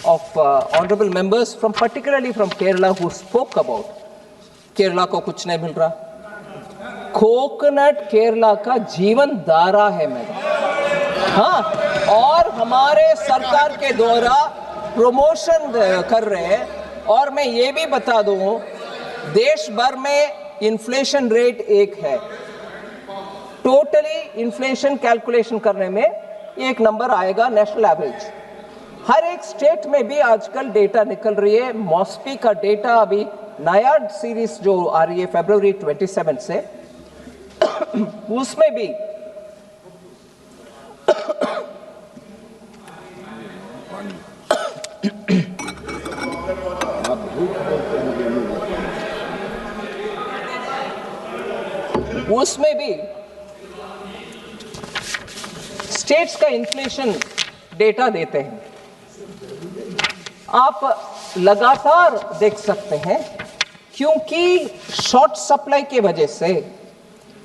Speaker 2: of honorable members from particularly from Kerala who spoke about Kerala को कुछ नहीं मिल रहा। कोकोनट केरला का जीवन धारा है मैडम। हाँ, और हमारे सरकार के द्वारा प्रमोशन कर रहे हैं। और मैं ये भी बता दूं, देश भर में इन्फ्लेशन रेट 1 है। टोटली इन्फ्लेशन कैलकुलेशन करने में एक नंबर आएगा नेशनल एवरेज। हर एक स्टेट में भी आजकल डेटा निकल रही है। मॉस्पी का डेटा अभी नया सीरीज जो आ रही है फरवरी 27 से, उसमें भी स्टेट्स का इन्फ्लेशन डेटा देते हैं। आप लगातार देख सकते हैं, क्योंकि शॉर्ट सप्लाई की वजह से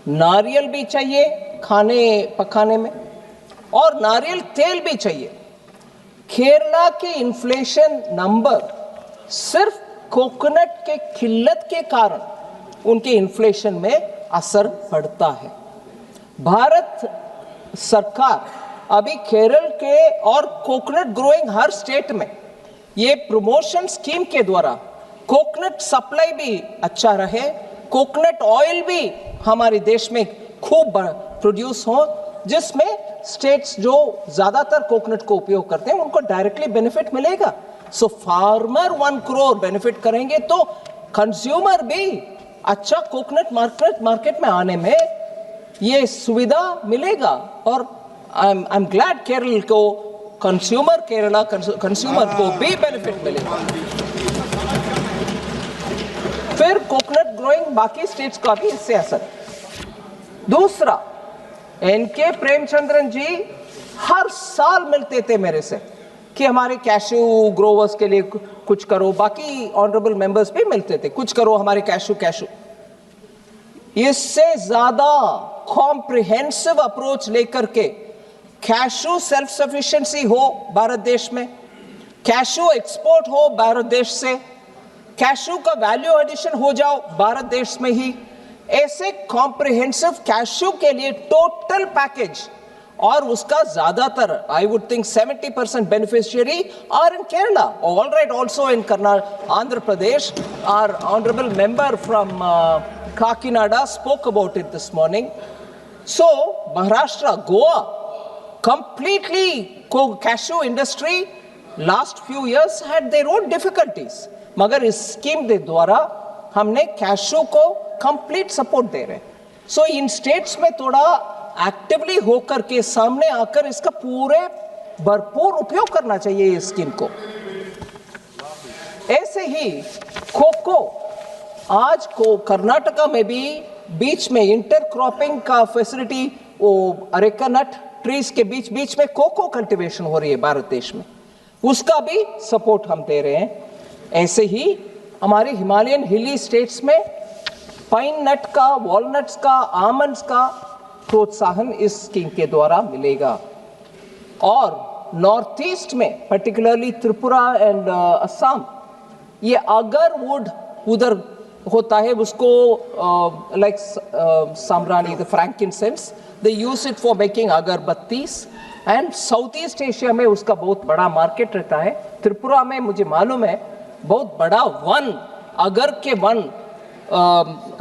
Speaker 2: नारियल भी चाहिए खाने पकाने में, और नारियल तेल भी चाहिए। केरला के इन्फ्लेशन नंबर सिर्फ कोकोनट के किल्लत के कारण उनके इन्फ्लेशन में असर पड़ता है। भारत सरकार अभी केरल के और कोकोनट ग्रोइंग हर स्टेट में ये प्रमोशन स्कीम के द्वारा कोकोनट सप्लाई भी अच्छा रहे, कोकोनट ऑयल भी हमारे देश में खूब प्रोड्यूस हो, जिसमें स्टेट्स जो ज्यादातर कोकोनट को उपयोग करते हैं उनको डायरेक्टली बेनिफिट मिलेगा। सो फार्मर 1 करोड़ बेनिफिट करेंगे, तो कंज्यूमर भी अच्छा कोकोनट मार्केट में आने में ये सुविधा मिलेगा। और आई एम ग्लैड केरल को केरला कंज्यूमर को भी बेनिफिट मिलेगा। फिर कोकोनट ग्रोइंग बाकी स्टेट्स का भी इससे असर। दूसरा, एनके प्रेमचंद्रन जी हर साल मिलते थे मेरे से कि हमारे कैशू ग्रोवर्स के लिए कुछ करो। बाकी ऑनरेबल मेंबर्स भी मिलते थे, कुछ करो हमारे कैशू। इससे ज्यादा कॉम्प्रिहेंसिव अप्रोच लेकर के कैशू सेल्फ सफिशिएंसी हो भारत देश में, कैशू एक्सपोर्ट हो भारत देश से, कैशू का वैल्यू एडिशन हो जाओ भारत देश में ही, ऐसे कॉम्प्रिहेंसिव कैशू के लिए टोटल पैकेज, और उसका ज्यादातर I would think 70% beneficiary are in Kerala, all right also in Karnataka, Andhra Pradesh. Are honourable member from Kakinada spoke about it this morning. So Maharashtra, Goa, completely cashew industry last few years had their own difficulties. मगर इस स्कीम के द्वारा हमने कैशू को कंप्लीट सपोर्ट दे रहे हैं। सो इन स्टेट्स में थोड़ा एक्टिवली होकर के सामने आकर इसका पूरे भरपूर उपयोग करना चाहिए इस स्कीम को। ऐसे ही कोको, आज को कर्नाटका में भी बीच में इंटरक्रॉपिंग का फैसिलिटी, वो अरेका ट्रीज के बीच में कोको कल्टीवेशन हो रही है भारत देश में, उसका भी सपोर्ट हम दे रहे हैं। ऐसे ही हमारे हिमालयन हिली स्टेट्स में पाइन नट का, वॉलनट्स का, आमंड्स का प्रोत्साहन इस स्कीम के द्वारा मिलेगा। और नॉर्थ ईस्ट में पर्टिकुलरली त्रिपुरा एंड असम, ये अगर वुड उधर होता है, उसको लाइक साम्रानी, the frankincense, they use it for making agarbattis, and south east Asia में उसका बहुत बड़ा मार्केट रहता है। त्रिपुरा में मुझे मालूम है बहुत बड़ा अगर के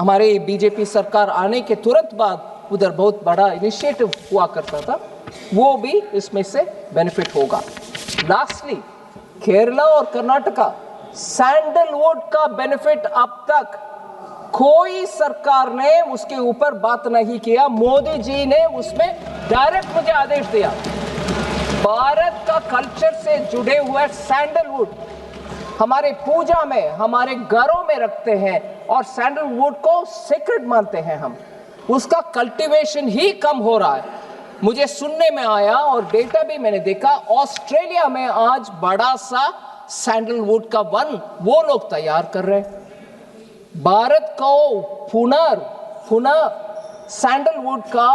Speaker 2: हमारे बीजेपी सरकार आने के तुरंत बाद उधर बहुत बड़ा इनिशिएटिव हुआ करता था, वो भी इसमें से बेनिफिट होगा। लास्टली, केरला और कर्नाटका, सैंडलवुड का बेनिफिट अब तक कोई सरकार ने उसके ऊपर बात नहीं किया। मोदी जी ने उसमें डायरेक्ट मुझे आदेश दिया। भारत का कल्चर से जुड़े हुए सैंडलवुड हमारे पूजा में, हमारे घरों में रखते हैं, और सैंडलवुड को सीक्रेट मानते हैं हम। उसका कल्टीवेशन ही कम हो रहा है। मुझे सुनने में आया और डेटा भी मैंने देखा, ऑस्ट्रेलिया में आज बड़ा सा सैंडलवुड का वन वो लोग तैयार कर रहे हैं। भारत को पुनः सैंडलवुड का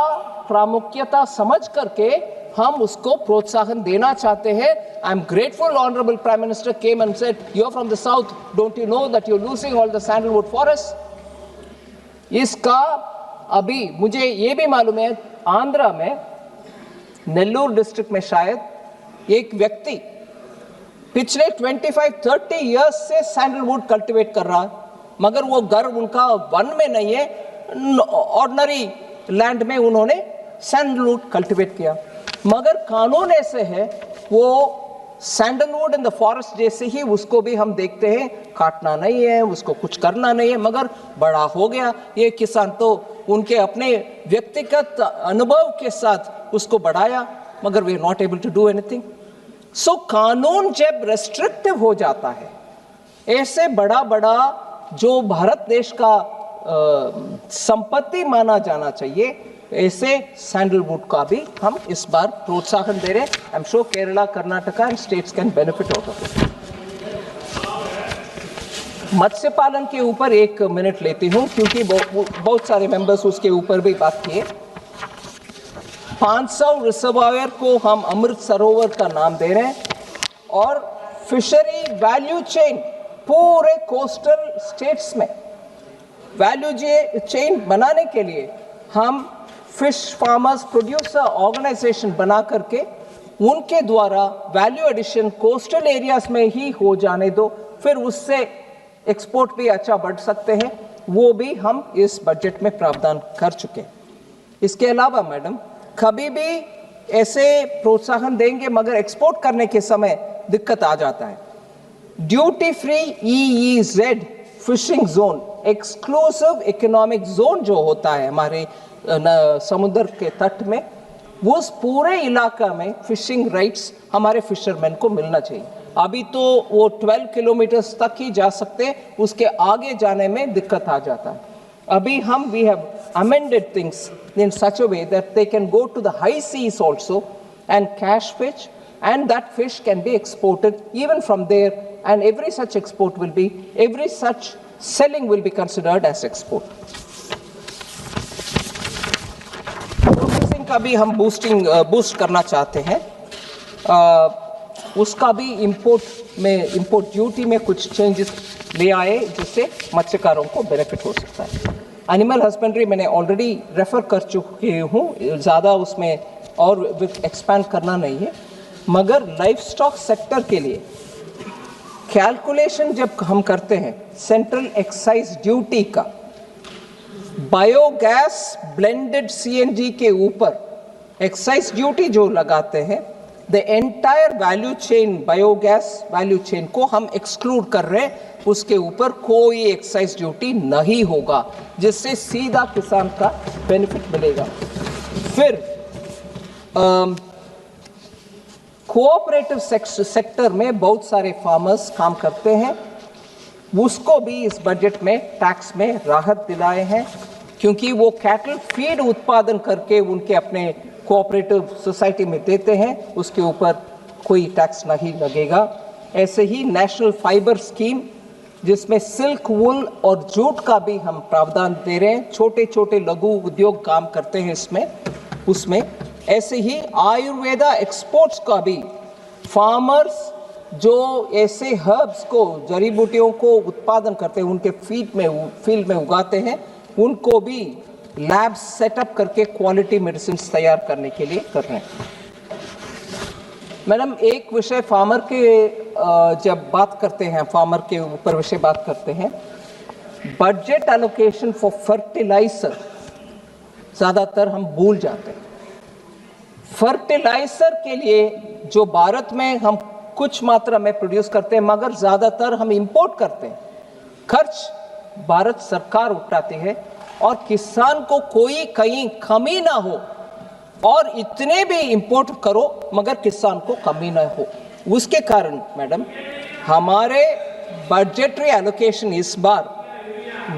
Speaker 2: प्रामुख्यता समझ करके हम उसको प्रोत्साहन देना चाहते हैं। I am grateful honourable prime minister came and said you are from the south, don't you know that you are losing all the sandalwood forest. इसका अभी मुझे ये भी मालूम है, आंध्रा में नेल्लूर डिस्ट्रिक्ट में शायद एक व्यक्ति पिछले 25-30 इयर्स से सैंडलवुड कल्टीवेट कर रहा है, मगर वो घर उनका वन में नहीं है, ऑर्डिनरी लैंड में उन्होंने सैंडलवुड कल्टीवेट किया। मगर कानून ऐसे है, वो सैंडलवुड इन द फॉरेस्ट जैसे ही उसको भी हम देखते हैं, काटना नहीं है, उसको कुछ करना नहीं है, मगर बड़ा हो गया ये किसान तो उनके अपने व्यक्तिगत अनुभव के साथ उसको बढ़ाया, मगर we are not able to do anything. So कानून जब रेस्ट्रिक्टिव हो जाता है, ऐसे बड़ा जो भारत देश का संपत्ति माना जाना चाहिए, ऐसे सैंडलवुड का भी हम इस बार प्रोत्साहन दे रहे हैं। I am sure Kerala, Karnataka and states can benefit out of it. मत्स्य पालन के ऊपर 1 मिनट लेती हूं, क्योंकि बहुत सारे मेंबर्स उसके ऊपर भी बात किए। 500 रिजर्वायर को हम अमृत सरोवर का नाम दे रहे हैं, और फिशरी वैल्यू चेन पूरे कोस्टल स्टेट्स में वैल्यू चेन बनाने के लिए हम फिश फार्मर्स प्रोड्यूसर ऑर्गेनाइजेशन बना करके उनके द्वारा वैल्यू एडिशन कोस्टल एरियाज में ही हो जाने दो, फिर उससे एक्सपोर्ट भी अच्छा बढ़ सकते हैं। वो भी हम इस बजट में प्रावधान कर चुके हैं। इसके अलावा मैडम, कभी भी ऐसे प्रोत्साहन देंगे मगर एक्सपोर्ट करने के समय दिक्कत आ जाता है। Duty free EEZ fishing zone, exclusive economic zone जो होता है हमारे समुद्र के तट में, उस पूरे इलाका में फिशिंग राइट्स हमारे फिशरमैन को मिलना चाहिए। अभी तो वो 12 किलोमीटर तक ही जा सकते हैं, उसके आगे जाने में दिक्कत आ जाता है। अभी हम we have amended things in such a way that they can go to the high seas also and catch fish, and that fish can be exported even from there, and every such selling will be considered as export. Processing का भी हम बूस्ट करना चाहते हैं, उसका भी इंपोर्ट ड्यूटी में कुछ चेंजेस ले आए जिससे मत्स्यकारों को बेनिफिट हो सकता है। एनिमल हस्बेंड्री मैंने ऑलरेडी रेफर कर चुकी हूँ, ज़्यादा उसमें और एक्सपैंड करना नहीं है, मगर लाइफ स्टॉक सेक्टर के लिए कैलकुलेशन जब हम करते हैं सेंट्रल एक्साइज ड्यूटी का, बायोगैस ब्लेंडेड CNG के ऊपर एक्साइज ड्यूटी जो लगाते हैं, the entire value chain, biogas value chain को हम एक्सक्लूड कर रहे हैं, उसके ऊपर कोई एक्साइज ड्यूटी नहीं होगा, जिससे सीधा किसान का बेनिफिट मिलेगा। फिर कोऑपरेटिव सेक्टर में बहुत सारे फार्मर्स काम करते हैं, उसको भी इस बजट में टैक्स में राहत दिलाए हैं, क्योंकि वो कैटल फीड उत्पादन करके उनके अपने कोऑपरेटिव सोसाइटी में देते हैं, उसके ऊपर कोई टैक्स नहीं लगेगा। ऐसे ही नेशनल फाइबर स्कीम, जिसमें सिल्क, वूल और जूट का भी हम प्रावधान दे रहे हैं, छोटे छोटे लघु उद्योग काम करते हैं उसमें। ऐसे ही आयुर्वेदा एक्सपोर्ट्स का भी फार्मर्स जो ऐसे हर्ब्स को, जड़ी बूटियों को उत्पादन करते हैं, उनके फील्ड में उगाते हैं, उनको भी लैब सेटअप करके क्वालिटी मेडिसिन तैयार करने के लिए कर रहे हैं। मैडम, एक विषय फार्मर के जब बात करते हैं, फार्मर के ऊपर विषय बात करते हैं, बजट एलोकेशन फॉर फर्टिलाइजर ज़्यादातर हम भूल जाते हैं। फर्टिलाइजर के लिए जो भारत में हम कुछ मात्रा में प्रोड्यूस करते हैं, मगर ज़्यादातर हम इंपोर्ट करते हैं। खर्च भारत सरकार उठाती है और किसान को कोई कहीं कमी ना हो, और इतने भी इंपोर्ट करो मगर किसान को कमी ना हो। उसके कारण मैडम, हमारे बजटरी एलोकेशन इस बार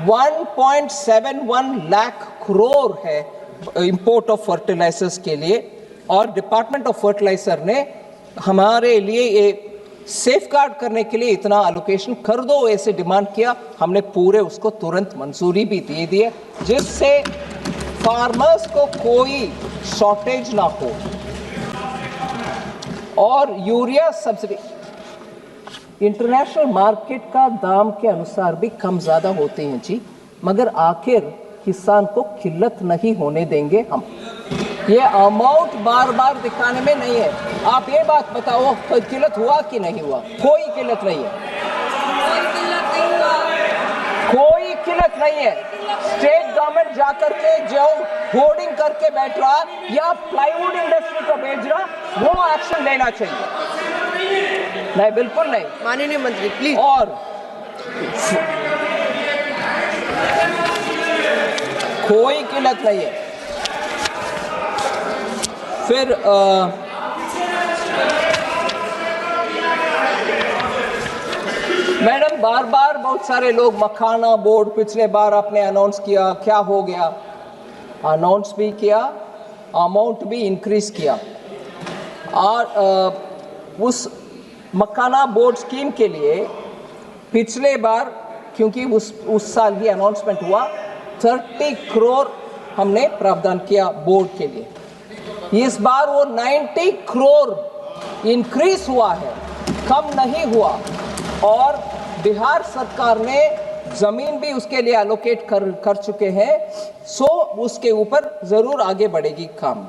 Speaker 2: 1.71 लाख करोड़ है इंपोर्ट ऑफ फर्टिलाइजर्स के लिए, और डिपार्टमेंट ऑफ फर्टिलाइजर ने हमारे लिए ये सेफगार्ड करने के लिए इतना एलोकेशन कर दो ऐसे डिमांड किया। हमने पूरे उसको तुरंत मंजूरी भी दे दी है, जिससे फार्मर्स को कोई शॉर्टेज ना हो। और यूरिया सब्सिडी इंटरनेशनल मार्केट का दाम के अनुसार भी कम ज़्यादा होते हैं जी, मगर आखिर किसान को किल्लत नहीं होने देंगे हम। ये अमाउंट बार बार दिखाने में नहीं है। आप ये बात बताओ, किल्लत हुआ कि नहीं हुआ? कोई किल्लत नहीं है, कोई किल्लत नहीं है। स्टेट गवर्नमेंट जाकर के जो होर्डिंग करके बैठ रहा या प्लाईवुड इंडस्ट्री को भेज रहा, वो एक्शन लेना चाहिए। नहीं, बिल्कुल नहीं।
Speaker 1: माननीय मंत्री प्लीज।
Speaker 2: और कोई किल्लत नहीं है। फिर मैडम, बार बार बहुत सारे लोग मखाना बोर्ड पिछले बार आपने अनाउंस किया, क्या हो गया? अनाउंस भी किया, अमाउंट भी इंक्रीज किया, और उस मखाना बोर्ड स्कीम के लिए पिछले बार, क्योंकि उस साल ही अनाउंसमेंट हुआ, 30 करोड़ हमने प्रावधान किया बोर्ड के लिए। इस बार वो 90 करोड़ इंक्रीज हुआ है, कम नहीं हुआ। और बिहार सरकार ने जमीन भी उसके लिए एलोकेट कर चुके हैं, सो उसके ऊपर जरूर आगे बढ़ेगी काम।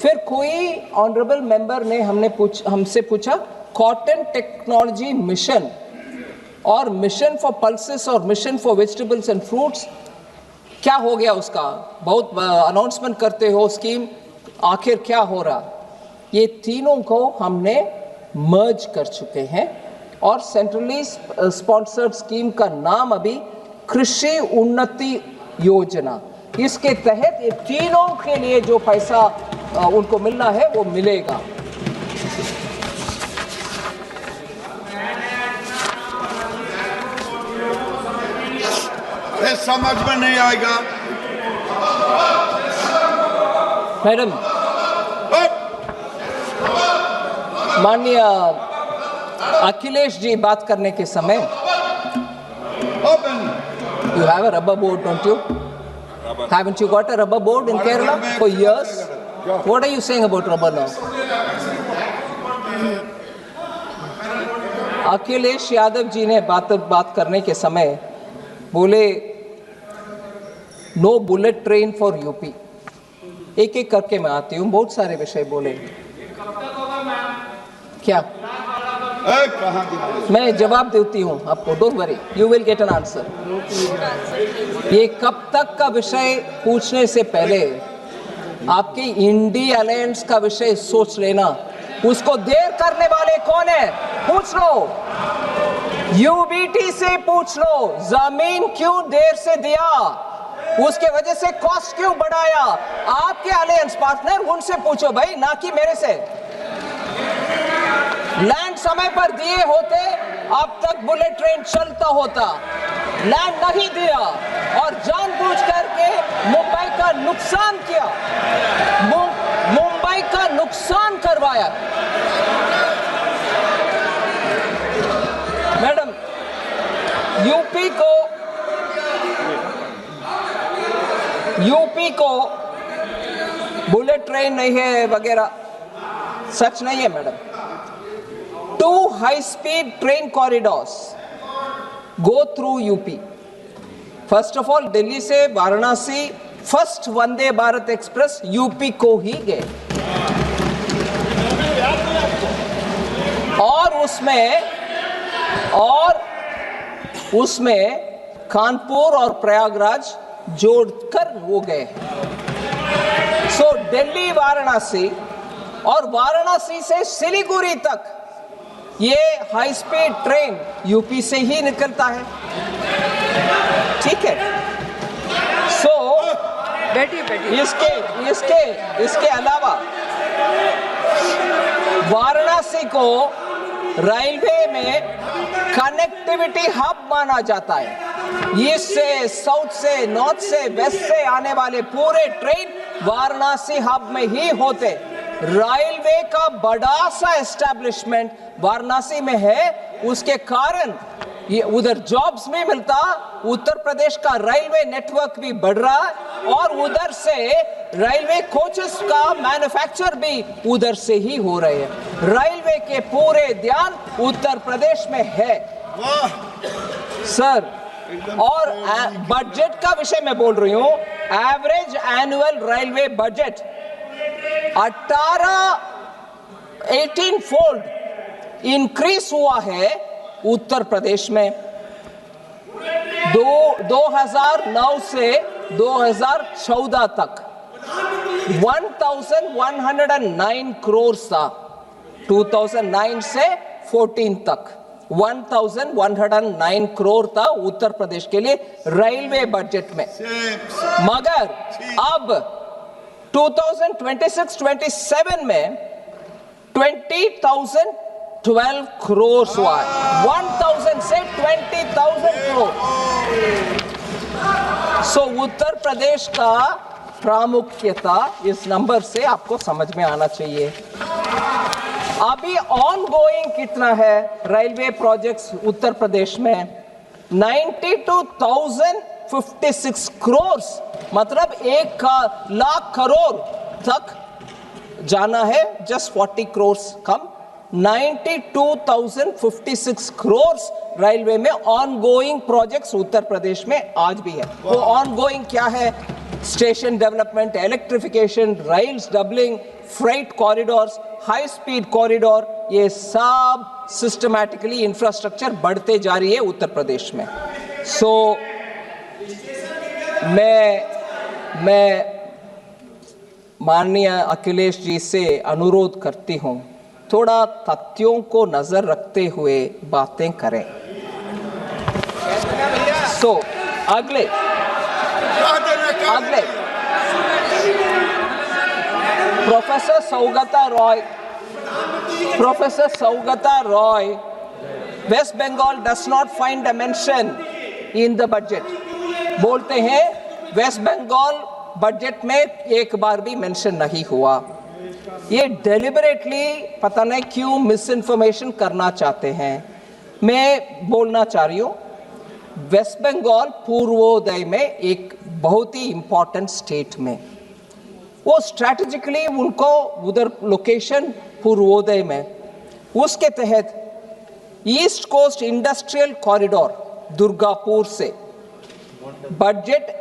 Speaker 2: फिर कोई ऑनरेबल मेंबर ने हमसे पूछा कॉटन टेक्नोलॉजी मिशन और मिशन फॉर पल्सेस और mission for vegetables and fruits, क्या हो गया उसका? बहुत अनाउंसमेंट करते हो स्कीम, आखिर क्या हो रहा? ये तीनों को हमने मर्ज कर चुके हैं, और सेंट्रली स्पॉन्सर्ड स्कीम का नाम अभी कृषि उन्नति योजना। इसके तहत ये तीनों के लिए जो पैसा उनको मिलना है वो मिलेगा।
Speaker 4: समझ में नहीं आएगा
Speaker 2: मैडम। माननीय अखिलेश जी बात करने के समय, you have a rubber board, don't you? Haven't you got a rubber board in Kerala for years? What are you saying about rubber now? Akhilesh Yadav ji ने बात करने के समय बोले no bullet train for UP. एक एक करके मैं आती हूँ, बहुत सारे विषय बोले। क्या मैं जवाब देती हूँ आपको, don't worry, you will get an answer. ये कब तक का विषय पूछने से पहले आपके इंडी अलायंस का विषय सोच लेना। उसको देर करने वाले कौन है? पूछ लो, यूबीटी से पूछ लो, जमीन क्यों देर से दिया, उसके वजह से कॉस्ट क्यों बढ़ाया। आपके अलायंस पार्टनर, उनसे पूछो भाई, ना कि मेरे से। लैंड समय पर दिए होते अब तक बुलेट ट्रेन चलता होता, लैंड नहीं दिया और जानबूझ करके मुंबई का नुकसान किया, मुंबई का नुकसान करवाया। मैडम, यूपी को बुलेट ट्रेन नहीं है वगैरह, सच नहीं है madam. 2 high-speed train corridors go through UP. First of all, Delhi से Varanasi first Vande Bharat express UP को ही गए, और उसमें कानपुर और प्रयागराज जोड़कर वो गए। सो दिल्ली वाराणसी और वाराणसी से सिलीगुड़ी तक ये हाई स्पीड ट्रेन यूपी से ही निकलता है, ठीक है। सो इसके अलावा वाराणसी को रेलवे में कनेक्टिविटी हब माना जाता है। ईस्ट से, साउथ से, नॉर्थ से, वेस्ट से आने वाले पूरे ट्रेन वाराणसी हब में ही होते। रेलवे का बड़ा सा एस्टेब्लिशमेंट वाराणसी में है, उसके कारण ये उधर जॉब्स भी मिलता, उत्तर प्रदेश का रेलवे नेटवर्क भी बढ़ रहा है और उधर से रेलवे कोचेस का मैन्युफैक्चर भी उधर से ही हो रहे हैं। रेलवे के पूरे ध्यान उत्तर प्रदेश में है सर। और बजट का विषय में बोल रही हूं, average annual railway budget 18 fold increase हुआ है उत्तर प्रदेश में। 2009 से 2014 तक 1109 करोड़ था। 2009 से 14 तक 1109 करोड़ था उत्तर प्रदेश के लिए रेलवे बजट में। मगर अब 2026-27 में 20,012 करोड़ हुआ है। 1,000 से 20,000 करोड़। सो उत्तर प्रदेश का प्रामुख्यता इस नंबर से आपको समझ में आना चाहिए। अभी ऑन गोइंग कितना है रेलवे प्रोजेक्ट्स उत्तर प्रदेश में? 92,056 करोड़, मतलब 1,00,000 करोड़ तक जाना है। जस्ट 40 करोड़ कम। 92,056 करोड़ रेलवे में on going projects Uttar Pradesh में आज भी है। वो ऑन गोइंग क्या है? Station development, electrification, rails doubling, freight corridors, high speed corridor, ये सब सिस्टमैटिकली इंफ्रास्ट्रक्चर बढ़ते जा रही है उत्तर प्रदेश में। सो मैं माननीय अखिलेश जी से अनुरोध करती हूं, थोड़ा तथ्यों को नजर रखते हुए बातें करें। सो अगले professor Saugata Roy, west Bengal does not find a mention in the budget. बोलते हैं वेस्ट बंगाल बजट में एक बार भी मेंशन नहीं हुआ। ये डेलिबरेटली पता नहीं क्यों मिस इन्फॉर्मेशन करना चाहते हैं। मैं बोलना चाह रही हूँ, वेस्ट बंगाल पूर्वोदय में एक बहुत ही इंपॉर्टेंट स्टेट में, वो स्ट्रैटेजिकली उनको उधर लोकेशन पूर्वोदय में, उसके तहत east coast industrial corridor Durgapur से बजट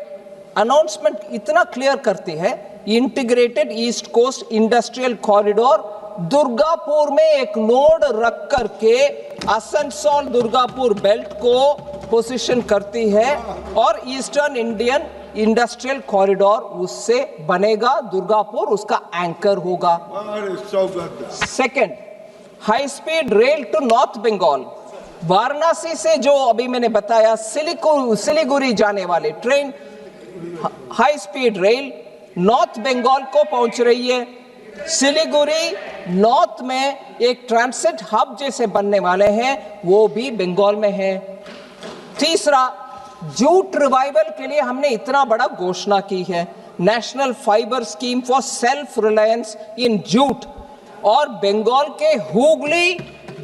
Speaker 2: अनाउंसमेंट इतना क्लियर करती है, integrated east coast industrial corridor Durgapur में एक नोड रख करके आसनसोल दुर्गापुर बेल्ट को पोजीशन करती है और ईस्टर्न इंडियन इंडस्ट्रियल कॉरिडोर उससे बनेगा। दुर्गापुर उसका एंकर होगा। Second, high speed rail to north Bengal, Varanasi से जो अभी मैंने बताया सिलीगुड़ी जाने वाले train, high speed rail north Bengal को पहुंच रही है। सिलीगुड़ी नॉर्थ में एक ट्रांसिट हब जैसे बनने वाले हैं, वो भी बंगाल में है। तीसरा, जूट रिवाइवल के लिए हमने इतना बड़ा घोषणा की है, national fibre scheme for self reliance in jute, और बंगाल के हुगली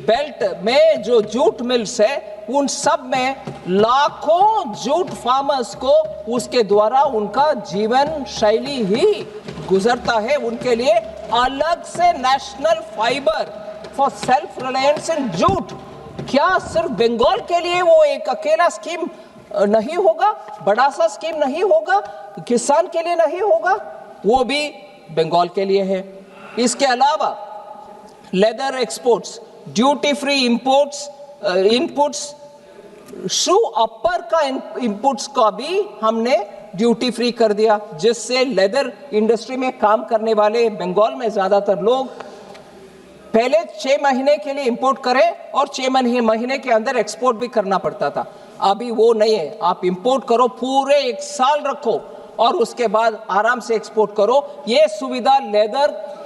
Speaker 2: बेल्ट में जो जूट मिल्स है उन सब में लाखों जूट फार्मर्स को उसके द्वारा उनका जीवन शैली ही गुजरता है। उनके लिए अलग से national fibre for self reliance in jute. क्या सिर्फ बंगाल के लिए वो एक अकेला स्कीम नहीं होगा, बड़ा सा स्कीम नहीं होगा, किसान के लिए नहीं होगा, वो भी बंगाल के लिए है। इसके अलावा leather exports, duty free imports, inputs, shoe upper का इनपुट्स का भी हमने ड्यूटी फ्री कर दिया, जिससे लेदर इंडस्ट्री में काम करने वाले बंगाल में ज्यादातर लोग पहले 6 महीने के लिए इंपोर्ट करें और 6 महीने के अंदर एक्सपोर्ट भी करना पड़ता था। अभी वो नहीं है, आप इंपोर्ट करो, पूरे 1 साल रखो और उसके बाद आराम से एक्सपोर्ट करो। ये सुविधा लेदर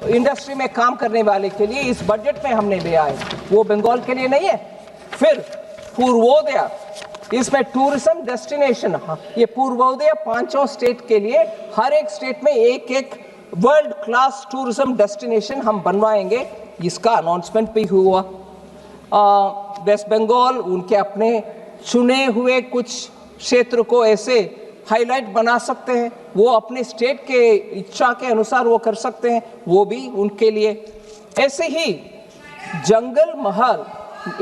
Speaker 2: इंडस्ट्री में काम करने वाले के लिए इस बजट में हमने लिया है, वो बंगाल के लिए नहीं है। फिर पूर्वोदय इसमें टूरिज्म डेस्टिनेशन, ये पूर्वोदय पांचों स्टेट के लिए हर एक स्टेट में एक एक वर्ल्ड क्लास टूरिज्म डेस्टिनेशन हम बनवाएंगे, इसका अनाउंसमेंट भी हुआ। वेस्ट बंगाल उनके अपने चुने हुए कुछ क्षेत्र को ऐसे हाईलाइट बना सकते हैं, वो अपने स्टेट के इच्छा के अनुसार वो कर सकते हैं, वो भी उनके लिए। ऐसे ही जंगल महल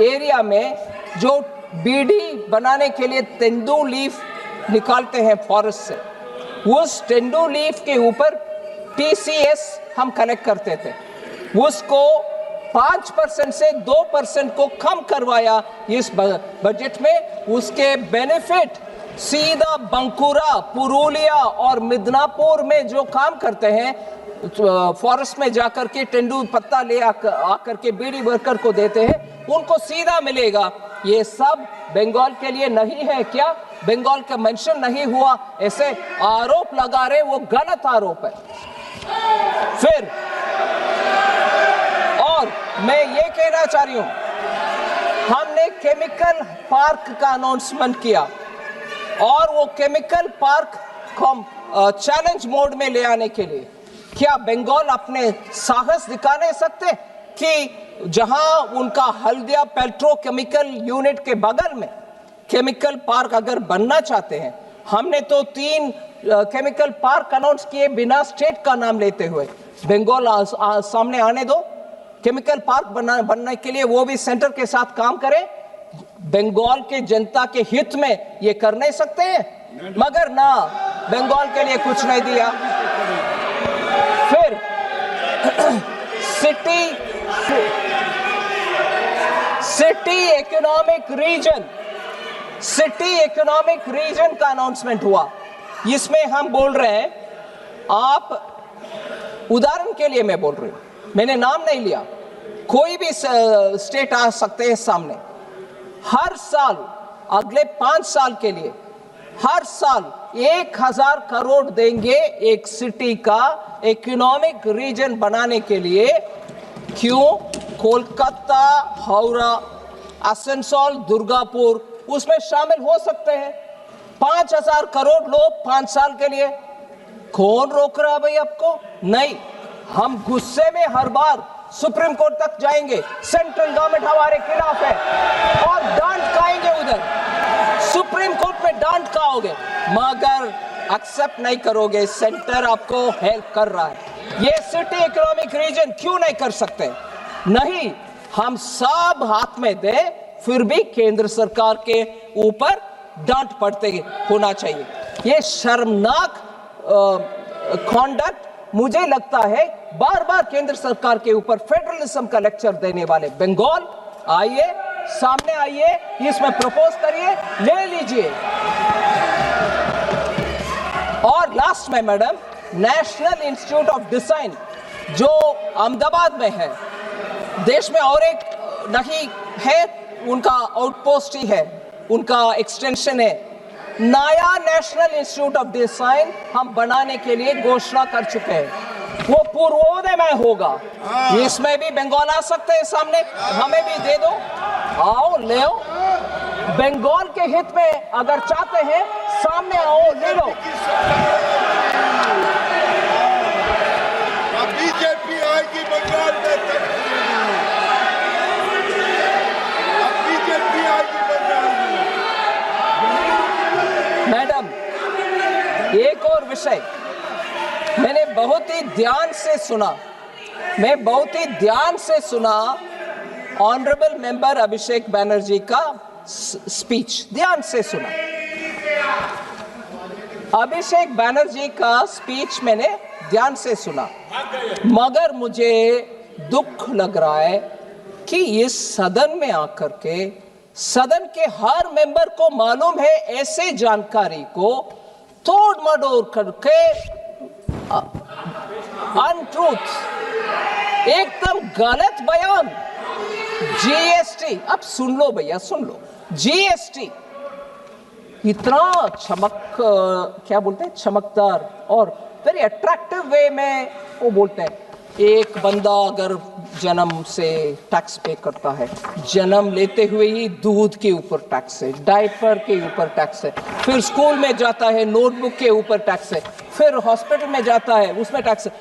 Speaker 2: एरिया में जो बीड़ी बनाने के लिए तेंदू लीफ निकालते हैं फॉरेस्ट से, उस तेंदू लीफ के ऊपर TCS हम कलेक्ट करते थे, उसको 5% से 2% को कम करवाया इस बजट में। उसके बेनिफिट सीधा बंकुरा, पुरुलिया और मिदनापुर में जो काम करते हैं, फॉरेस्ट में जाकर के तेंदू पत्ता ले आकर के बीड़ी वर्कर को देते हैं, उनको सीधा मिलेगा। ये सब बंगाल के लिए नहीं है क्या? बंगाल का मेंशन नहीं हुआ, ऐसे आरोप लगा रहे, वो गलत आरोप है। फिर और मैं ये कहना चाह रही हूं, हमने केमिकल पार्क का अनाउंसमेंट किया और वो केमिकल पार्क को चैलेंज मोड में ले आने के लिए क्या बंगाल अपने साहस दिखा नहीं सकते कि जहां उनका हल्दिया पेट्रोकेमिकल यूनिट के बगल में केमिकल पार्क अगर बनना चाहते हैं, हमने तो 3 केमिकल पार्क अनाउंस किए बिना स्टेट का नाम लेते हुए। बंगाल सामने आने दो, केमिकल पार्क बनने के लिए वो भी सेंटर के साथ काम करें। बंगाल के जनता के हित में ये कर नहीं सकते हैं, मगर ना, बंगाल के लिए कुछ नहीं दिया। फिर सिटी इकोनॉमिक रीजन का अनाउंसमेंट हुआ। इसमें हम बोल रहे हैं, आप उदाहरण के लिए मैं बोल रही हूं, मैंने नाम नहीं लिया, कोई भी स्टेट आ सकते हैं सामने। हर साल अगले 5 साल के लिए हर साल 1000 करोड़ देंगे एक सिटी का इकोनॉमिक रीजन बनाने के लिए। क्यों? कोलकाता, हावड़ा, आसनसोल, दुर्गापुर उसमें शामिल हो सकते हैं। 5000 करोड़ लो 5 साल के लिए, कौन रोक रहा भाई आपको? नहीं, हम गुस्से में हर बार सुप्रीम कोर्ट तक जाएंगे, सेंट्रल गवर्नमेंट हमारे खिलाफ है और डांट खाएंगे उधर, सुप्रीम कोर्ट में डांट खाओगे, मगर एक्सेप्ट नहीं करोगे, सेंटर आपको हेल्प कर रहा है। ये सिटी इकोनॉमिक रीजन क्यों नहीं कर सकते? नहीं, हम सब हाथ में दे, फिर भी केंद्र सरकार के ऊपर डांट पड़ते होना चाहिए। ये शर्मनाक कॉन्डक्ट मुझे लगता है बार बार केंद्र सरकार के ऊपर फेडरलिज्म का लेक्चर देने वाले बंगाल, आइए सामने आइए, इसमें प्रपोज करिए, ले लीजिए। और लास्ट में madam, national institute of design जो अहमदाबाद में है, देश में और एक नहीं है, उनका आउटपोस्ट ही है, उनका एक्सटेंशन है। नया नेशनल इंस्टीट्यूट ऑफ डिजाइन हम बनाने के लिए घोषणा कर चुके हैं, वो पूर्वोदय में होगा। इसमें भी बंगाल आ सकते हैं सामने, हमें भी दे दो, आओ ले आओ। बंगाल के हित में अगर चाहते हैं सामने आओ, ले लो।
Speaker 4: बीजेपी आएगी बंगाल में, बीजेपी आएगी बंगाल में।
Speaker 2: मैडम, एक और विषय मैंने बहुत ही ध्यान से सुना, ऑनरेबल मेंबर अभिषेक बैनर्जी का स्पीच ध्यान से सुना। अभिषेक बैनर्जी का स्पीच मैंने ध्यान से सुना, मगर मुझे दुख लग रहा है कि इस सदन में आकर के सदन के हर मेंबर को मालूम है ऐसे जानकारी को तोड़ मडोड़ करके अनट्रूथ, एकदम गलत बयान। जीएसटी, अब सुन लो भैया, सुन लो, जीएसटी इतना क्या बोलते हैं, चमकदार और वेरी अट्रैक्टिव वे में वो बोलते हैं, एक बंदा अगर जन्म से टैक्स पे करता है, जन्म लेते हुए ही दूध के ऊपर टैक्स है, डायपर के ऊपर टैक्स है, फिर स्कूल में जाता है नोटबुक के ऊपर टैक्स है, फिर हॉस्पिटल में जाता है उसमें टैक्स है।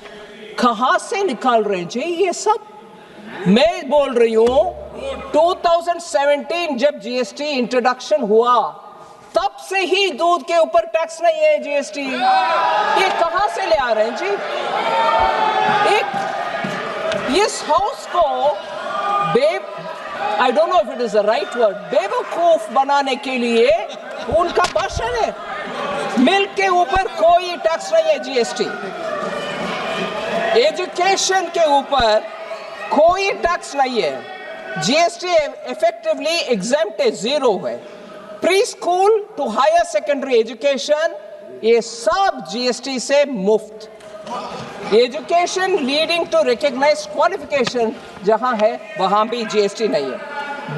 Speaker 2: कहां से निकाल रहे हैं जी ये सब? मैं बोल रही हूं 2017 जब जीएसटी इंट्रोडक्शन हुआ तब से ही दूध के ऊपर टैक्स नहीं है जीएसटी। ये कहां से ले आ रहे हैं जी? एक इस हाउस को I don't know if it is the right word, बेवकूफ बनाने के लिए उनका भाषण है। मिल्क के ऊपर कोई टैक्स नहीं है जीएसटी, एजुकेशन के ऊपर कोई टैक्स नहीं है, जीएसटी इफेक्टिवली एग्जेम्प्ट है, जीरो है। Pre school to higher secondary education ये सब जीएसटी से मुफ्त। Education leading to recognised qualification जहां है वहां भी जीएसटी नहीं है।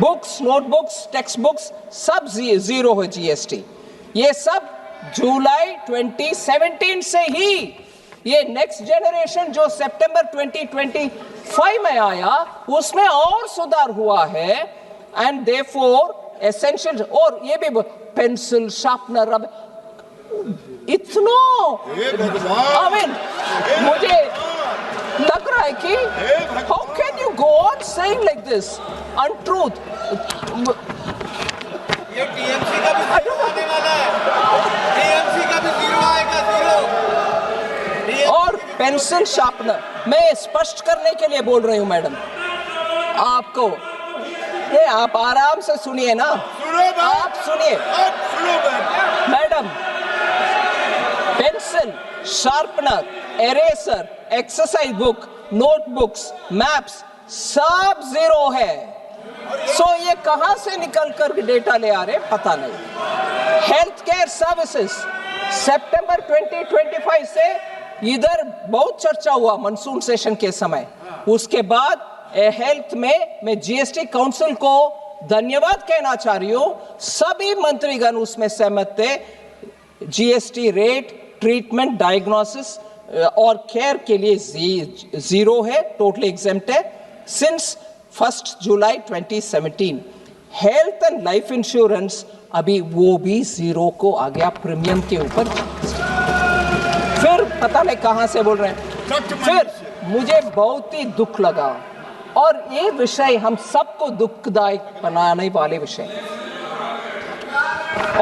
Speaker 2: बुक्स, नोटबुक्स, टेक्स्ट बुक्स सब जीरो है जीएसटी। ये सब जुलाई 2017 से ही, ये नेक्स्ट जनरेशन जो सितंबर 2025 में आया उसमें और सुधार हुआ है। एंड देयरफॉर एसेंशियल, और ये भी पेंसिल, शार्पनर, रबर, इतना आई मीन मुझे लग रहा है कि how can you go on saying like this untruth.
Speaker 4: ये टीएमसी का भी जीरो आने वाला है, टीएमसी का भी जीरो आएगा, जीरो।
Speaker 2: और पेंसिल, शार्पनर, मैं स्पष्ट करने के लिए बोल रही हूं मैडम आपको, ये आप आराम से सुनिए ना, आप सुनिए madam. Pencil, sharpener, eraser, exercise book, notebooks, maps सब जीरो है। सो ये कहां से निकल कर डेटा ले आ रहे पता नहीं। हेल्थ केयर सर्विसेज सितंबर 2025 से इधर बहुत चर्चा हुआ मानसून सेशन के समय, उसके बाद हेल्थ में मैं जीएसटी काउंसिल को धन्यवाद कहना चाह रही हूं, सभी मंत्रीगण उसमें सहमत थे। जीएसटी रेट ट्रीटमेंट, डायग्नोसिस और केयर के लिए जीरो है, टोटली एग्जेम्प्ट है since 1 July 2017। Health and life insurance अभी वो भी जीरो को आ गया प्रीमियम के ऊपर। फिर पता नहीं कहां से बोल रहे हैं। फिर मुझे बहुत ही दुख लगा, और ये विषय हम सबको दुखदायक बनाने वाले विषय,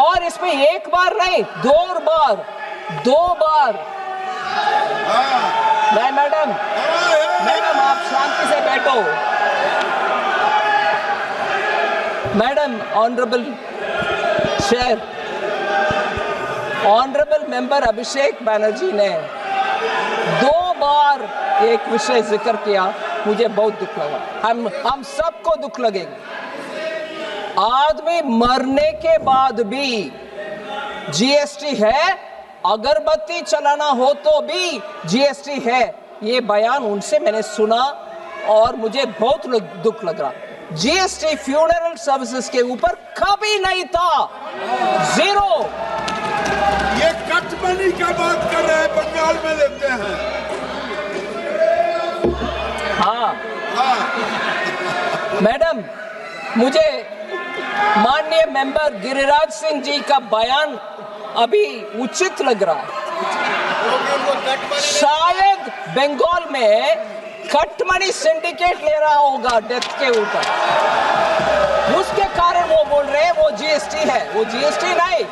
Speaker 2: और इसमें एक बार नहीं दो बार नहीं मैडम, आप शांति से बैठो madam. Honourable chair, honourable member Abhishek Banerjee ने 2 बार एक विषय जिक्र किया, मुझे बहुत दुख लगा। हम सबको दुख लगेगा। आदमी मरने के बाद भी जीएसटी है, अगरबत्ती चलाना हो तो भी जीएसटी है। ये बयान उनसे मैंने सुना और मुझे बहुत दुख लग रहा। जीएसटी फ्यूनरल सर्विसेज के ऊपर कभी नहीं था, जीरो।
Speaker 4: ये कट मनी का बात कर रहे हैं, बंगाल में लेते हैं।
Speaker 2: हाँ मैडम, मुझे माननीय मेंबर गिरिराज सिंह जी का बयान अभी उचित लग रहा है। शायद बंगाल में कट मनी सिंडिकेट ले रहा होगा डेथ के ऊपर, उसके कारण वो बोल रहे हैं वो जीएसटी है। वो जीएसटी नहीं,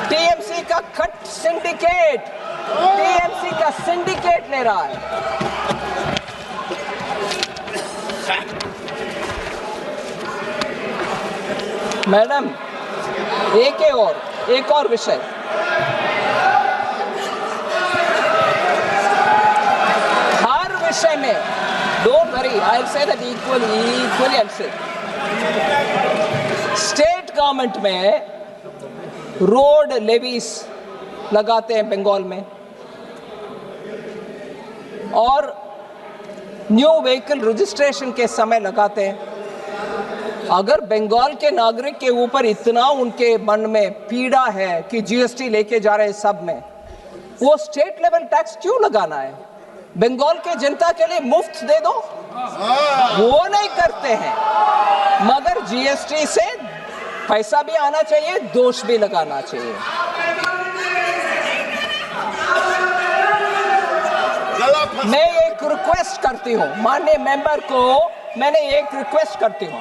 Speaker 2: टीएमसी का कट सिंडिकेट, टीएमसी का सिंडिकेट ले रहा है। मैडम एक और विषय, हर विषय में don't worry, I will say that equally आई से स्टेट गवर्नमेंट में रोड लेवीज लगाते हैं बंगाल में, और न्यू व्हीकल रजिस्ट्रेशन के समय लगाते हैं। अगर बंगाल के नागरिक के ऊपर इतना उनके मन में पीड़ा है कि जीएसटी लेके जा रहे हैं सब में, वो स्टेट लेवल टैक्स क्यों लगाना है? बंगाल के जनता के लिए मुफ्त दे दो, वो नहीं करते हैं। मगर जीएसटी से पैसा भी आना चाहिए, दोष भी लगाना चाहिए। मैं एक रिक्वेस्ट करती हूँ माननीय मेंबर को, मैंने एक रिक्वेस्ट करती हूँ,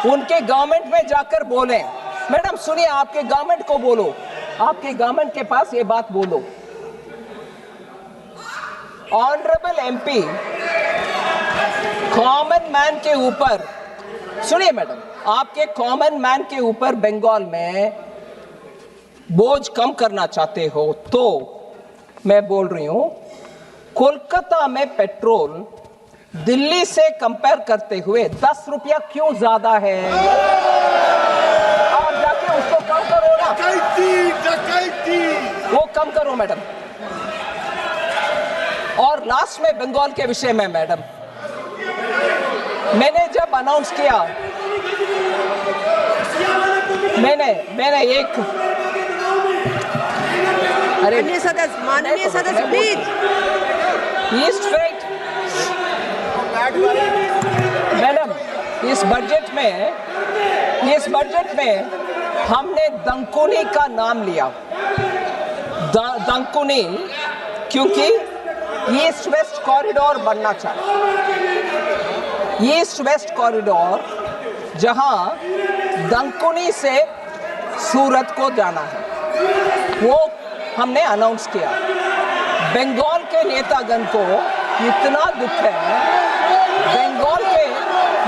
Speaker 2: उनके गवर्नमेंट में जाकर बोलें, मैडम सुनिए, आपके गवर्नमेंट को बोलो, आपके गवर्नमेंट के पास ये बात बोलो, ऑनरेबल एमपी कॉमन मैन के ऊपर, सुनिए मैडम, आपके कॉमन मैन के ऊपर बंगाल में बोझ कम करना चाहते हो तो मैं बोल रही हूं, कोलकाता में पेट्रोल दिल्ली से कंपेयर करते हुए 10 रुपया क्यों ज्यादा है? आप जाके उसको कम करो ना, वो कम करो मैडम। और लास्ट में बंगाल के विषय में मैडम, मैंने जब अनाउंस किया, मैंने एक
Speaker 1: माननीय सदस्य प्लीज।
Speaker 2: ईस्ट फ्रेट मैडम, इस बजट में हमने दंकुनी का नाम लिया, दंकुनी, क्योंकि ईस्ट वेस्ट कॉरिडोर बनना चाहिए। ईस्ट वेस्ट कॉरिडोर जहां दंकुनी से सूरत को जाना है, वो हमने अनाउंस किया। बंगाल के नेतागण को इतना दुख है, बंगाल के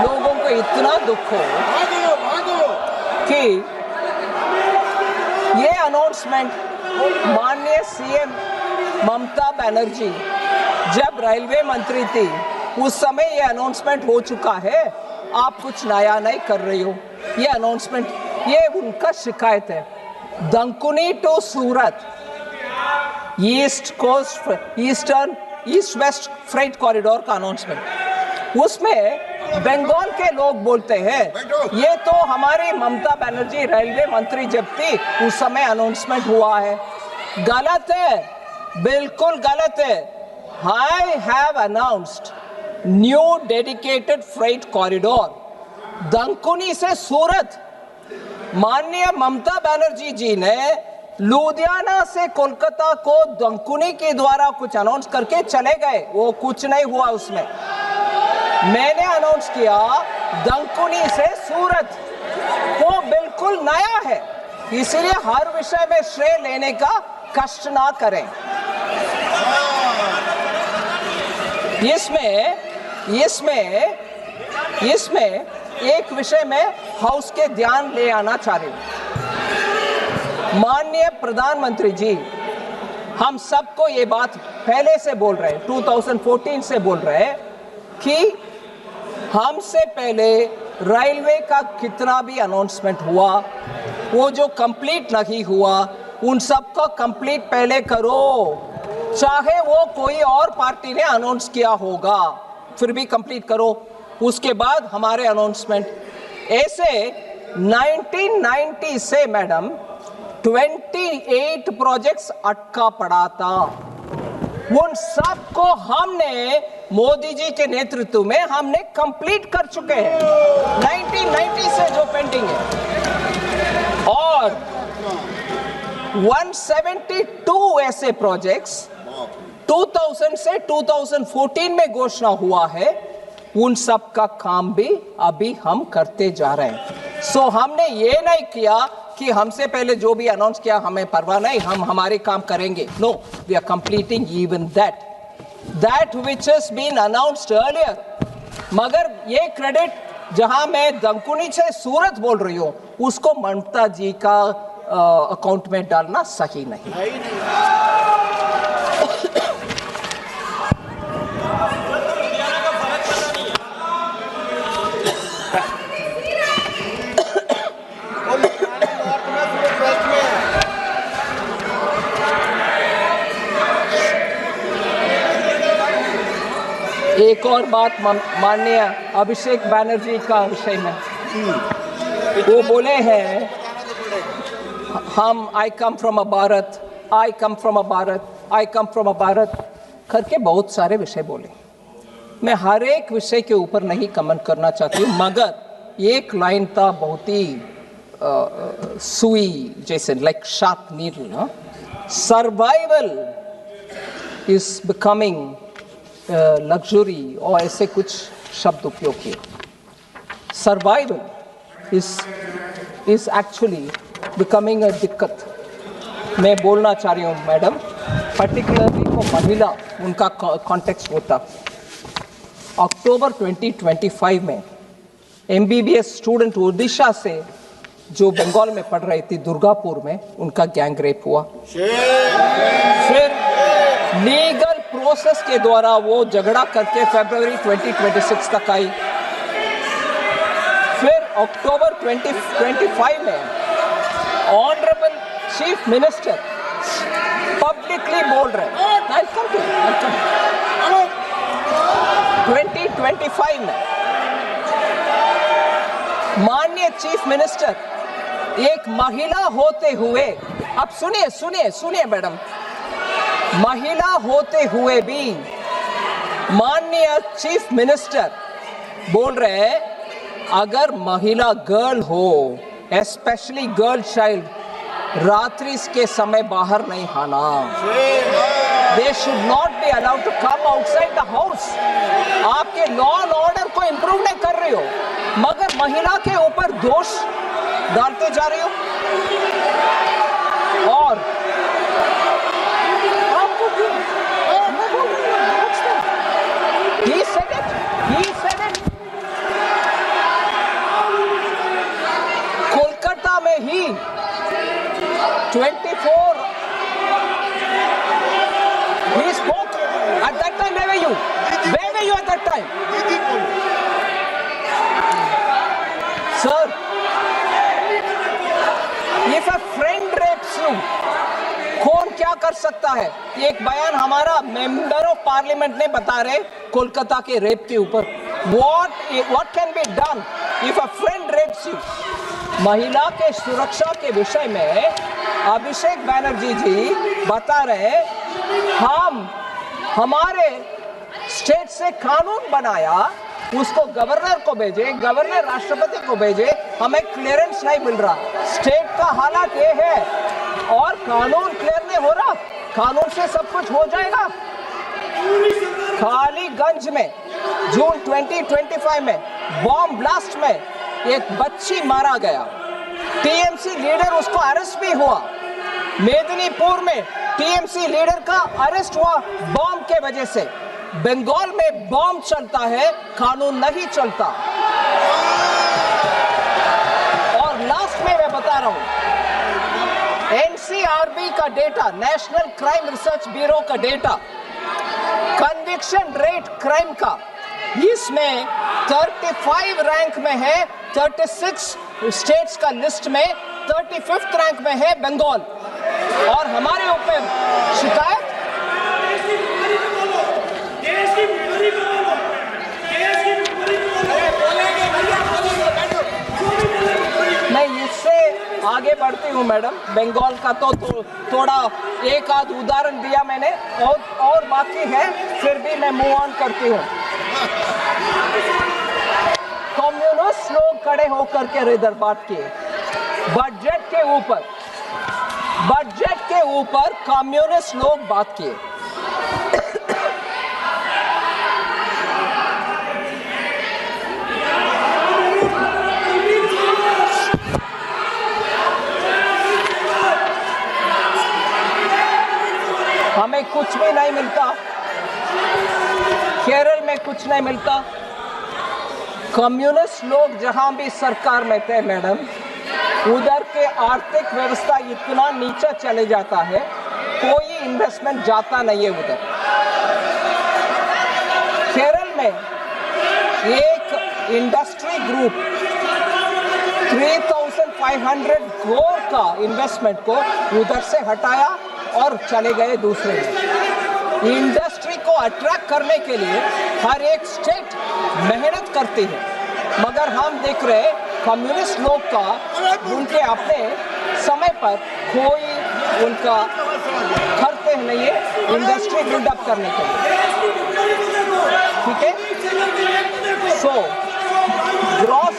Speaker 2: लोगों को इतना दुख हो कि ये अनाउंसमेंट माननीय सीएम ममता बनर्जी जब रेलवे मंत्री थी उस समय ये अनाउंसमेंट हो चुका है, आप कुछ नया नहीं कर रही हो। ये अनाउंसमेंट, ये उनका शिकायत है। Dankuni to Surat east west freight corridor का अनाउंसमेंट, उसमें बंगाल के लोग बोलते हैं ये तो हमारी ममता बनर्जी रेलवे मंत्री जब थी उस समय अनाउंसमेंट हुआ है। गलत है, बिल्कुल गलत है। I have announced new dedicated freight corridor Dankuni से सूरत। माननीय ममता बनर्जी जी ने लुधियाना से कोलकाता को दंकुनी के द्वारा कुछ अनाउंस करके चले गए, वो कुछ नहीं हुआ उसमें। मैंने अनाउंस किया दंकुनी से सूरत, वो बिल्कुल नया है, इसलिए हर विषय में श्रेय लेने का कष्ट ना करें। इसमें एक विषय में हाउस के ध्यान ले आना चाह रही हूं। माननीय प्रधानमंत्री जी, हम सबको ये बात पहले से बोल रहे हैं, 2014 से बोल रहे हैं कि हमसे पहले रेलवे का कितना भी अनाउंसमेंट हुआ, वो जो कंप्लीट नहीं हुआ उन सब को कंप्लीट पहले करो, चाहे वो कोई और पार्टी ने अनाउंस किया होगा, फिर भी कंप्लीट करो, उसके बाद हमारे अनाउंसमेंट। ऐसे 1990 से मैडम 28 प्रोजेक्ट्स अटका पड़ा था, उन सब को हमने मोदी जी के नेतृत्व में हमने कंप्लीट कर चुके हैं, 1990 से जो पेंडिंग है। और 172 ऐसे प्रोजेक्ट्स 2000 से 2014 में घोषणा हुआ है, उन सब का काम भी अभी हम करते जा रहे हैं। सो हमने ये नहीं किया कि हमसे पहले जो भी अनाउंस किया हमें परवाह नहीं, हम हमारे काम करेंगे। No, we are completing even that which has been announced earlier. मगर ये क्रेडिट जहां मैं दंकुनी से सूरत बोल रही हूं, उसको ममता जी का अकाउंट में डालना सही नहीं। एक और बात माननीय अभिषेक बैनर्जी का विषय में, वो बोले हैं हम आई कम फ्रॉम अ भारत। करके बहुत सारे विषय बोले। मैं हर एक विषय के ऊपर नहीं कमेंट करना चाहती हूँ, मगर एक लाइन था बहुत ही सुई जैसे, like sharp needle, survival is becoming luxury, और ऐसे कुछ शब्द उपयोग किए। Survival is actually becoming a दिक्कत। मैं बोलना चाह रही हूँ मैडम, पर्टिकुलरली को महिला, उनका कॉन्टेक्स्ट होता। अक्टूबर 2025 में MBBS स्टूडेंट ओडिशा से जो बंगाल में पढ़ रही थी दुर्गापुर में, उनका गैंग रेप हुआ। फिर लीगल प्रोसेस के द्वारा वो झगड़ा करके फरवरी 2026 तक आई। फिर अक्टूबर 2025 में ऑनरेबल चीफ मिनिस्टर पब्लिकली बोल रहे हैं, 2025 में माननीय चीफ मिनिस्टर एक महिला होते हुए, अब सुनिए मैडम, महिला होते हुए भी माननीय चीफ मिनिस्टर बोल रहे हैं अगर महिला गर्ल हो, एस्पेशली गर्ल चाइल्ड, रात्रि के समय बाहर नहीं आना। They should not be allowed to come outside the house. आपके लॉ एंड ऑर्डर को इंप्रूव नहीं कर रही हो, मगर महिला के ऊपर दोष डालते जा रही हो। और आपको he said it. कोलकाता में ही 24 he spoke at that time. Where were you at that time? Sir, if a friend rapes you, कौन क्या कर सकता है? एक बयान हमारा मेंबर ऑफ पार्लियामेंट ने बता रहे कोलकाता के रेप के ऊपर। What can be done if a friend rapes you? महिला के सुरक्षा के विषय में अभिषेक बैनर्जी जी बता रहे हमारे स्टेट से कानून बनाया, उसको गवर्नर को भेजे, गवर्नर राष्ट्रपति को भेजे, हमें क्लियरेंस नहीं मिल रहा। स्टेट का हालात ये है और कानून क्लियर नहीं हो रहा। कानून से सब कुछ हो जाएगा। कालीगंज में जून 2025 में बॉम्ब ब्लास्ट में एक बच्ची मारा गया, टीएमसी लीडर उसको अरेस्ट भी हुआ। मेदिनीपुर में टीएमसी लीडर का अरेस्ट हुआ बॉम्ब के वजह से। बंगाल में बॉम्ब चलता है, कानून नहीं चलता। और लास्ट में मैं बता रहा हूं, एनसीआरबी का data, national crime research bureau का डेटा, कन्विक्शन रेट क्राइम का, इसमें 35 रैंक में है, 36 स्टेट्स का लिस्ट में 35th रैंक में है बंगाल। और हमारे ऊपर शिकायत नहीं। इससे आगे बढ़ती हूँ मैडम। बंगाल का तो थोड़ा एक आध उदाहरण दिया मैंने, और बाकी है, फिर भी मैं मूव ऑन करती हूँ। कम्युनिस्ट लोग खड़े होकर के इधर बात किए बजट के ऊपर कम्युनिस्ट लोग बात किए। हमें कुछ भी नहीं मिलता, केरल में कुछ नहीं मिलता। कम्युनिस्ट लोग जहां भी सरकार में थे मैडम, उधर के आर्थिक व्यवस्था इतना नीचे चले जाता है, कोई इन्वेस्टमेंट जाता नहीं है उधर। केरल में एक इंडस्ट्री ग्रुप 3,500 करोड़ का इन्वेस्टमेंट को उधर से हटाया और चले गए दूसरे में। इंडस्ट्री को अट्रैक्ट करने के लिए हर एक स्टेट मेहनत करती है, मगर हम देख रहे कम्युनिस्ट लोग का उनके अपने समय पर कोई उनका खर्चे नहीं है इंडस्ट्री बिल्डअप करने के लिए, ठीक है। So gross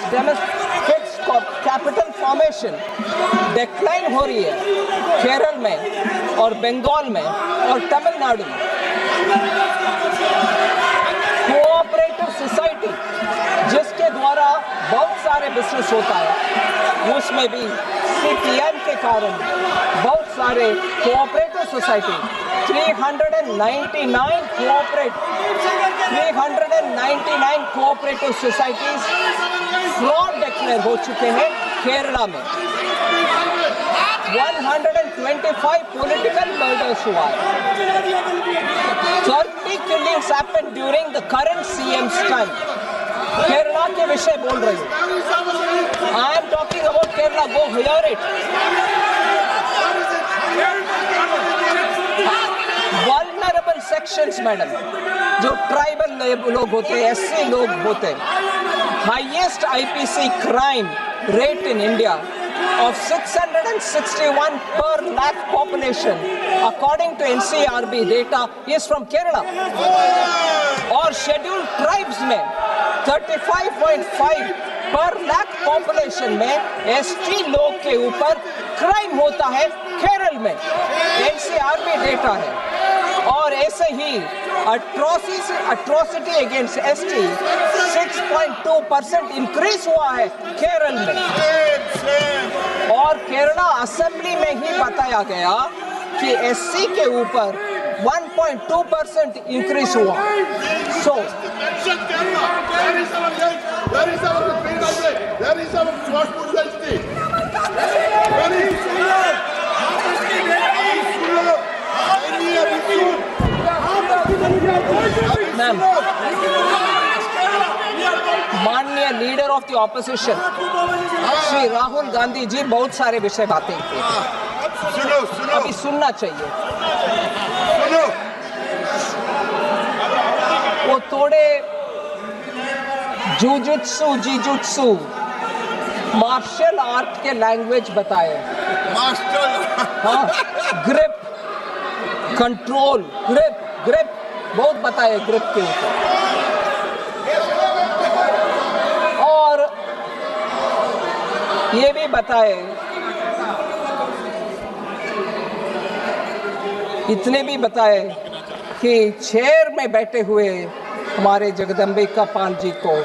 Speaker 2: fixed capital formation decline हो रही है केरल में और बंगाल में और तमिलनाडु में। कोऑपरेटिव सोसाइटी जिसके द्वारा बहुत सारे बिजनेस होता है, उसमें भी सीपीएम के कारण बहुत सारे cooperative society 399 cooperative societies fraud declare हो चुके हैं केरला में। 125 पॉलिटिकल मर्डर्स हुआ है। 30 killings happened during the current CM's time. Kerala के विषय बोल रही हूँ। I am talking about Kerala. Go hear it. Vulnerable sections, madam, जो ट्राइबल लोग होते हैं, SC लोग होते हैं, highest IPC crime rate in India of 661 per lakh population according to NCRB data is from Kerala. और scheduled tribes में 35.5 पर लाख पॉपुलेशन में ST लोग के ऊपर क्राइम होता है केरल में, NCRB डेटा है। और ऐसे ही अट्रॉसिटी अगेंस्ट ST 6.2% इंक्रीज हुआ है केरल में। और केरला असेंबली में ही बताया गया कि SC के ऊपर 1.2% इंक्रीज हुआ। सो मैम, माननीय leader of the opposition Shri Rahul Gandhi ji बहुत सारे विषय बातें किए, अभी सुनना चाहिए। वो थोड़े जीजुत्सु मार्शल आर्ट के लैंग्वेज बताए। हाँ, ग्रिप, कंट्रोल, ग्रिप बहुत बताए ग्रिप के ऊपर। और ये भी बताए, इतने भी बताए कि चेयर में बैठे हुए हमारे जगदम्बिका पाल जी को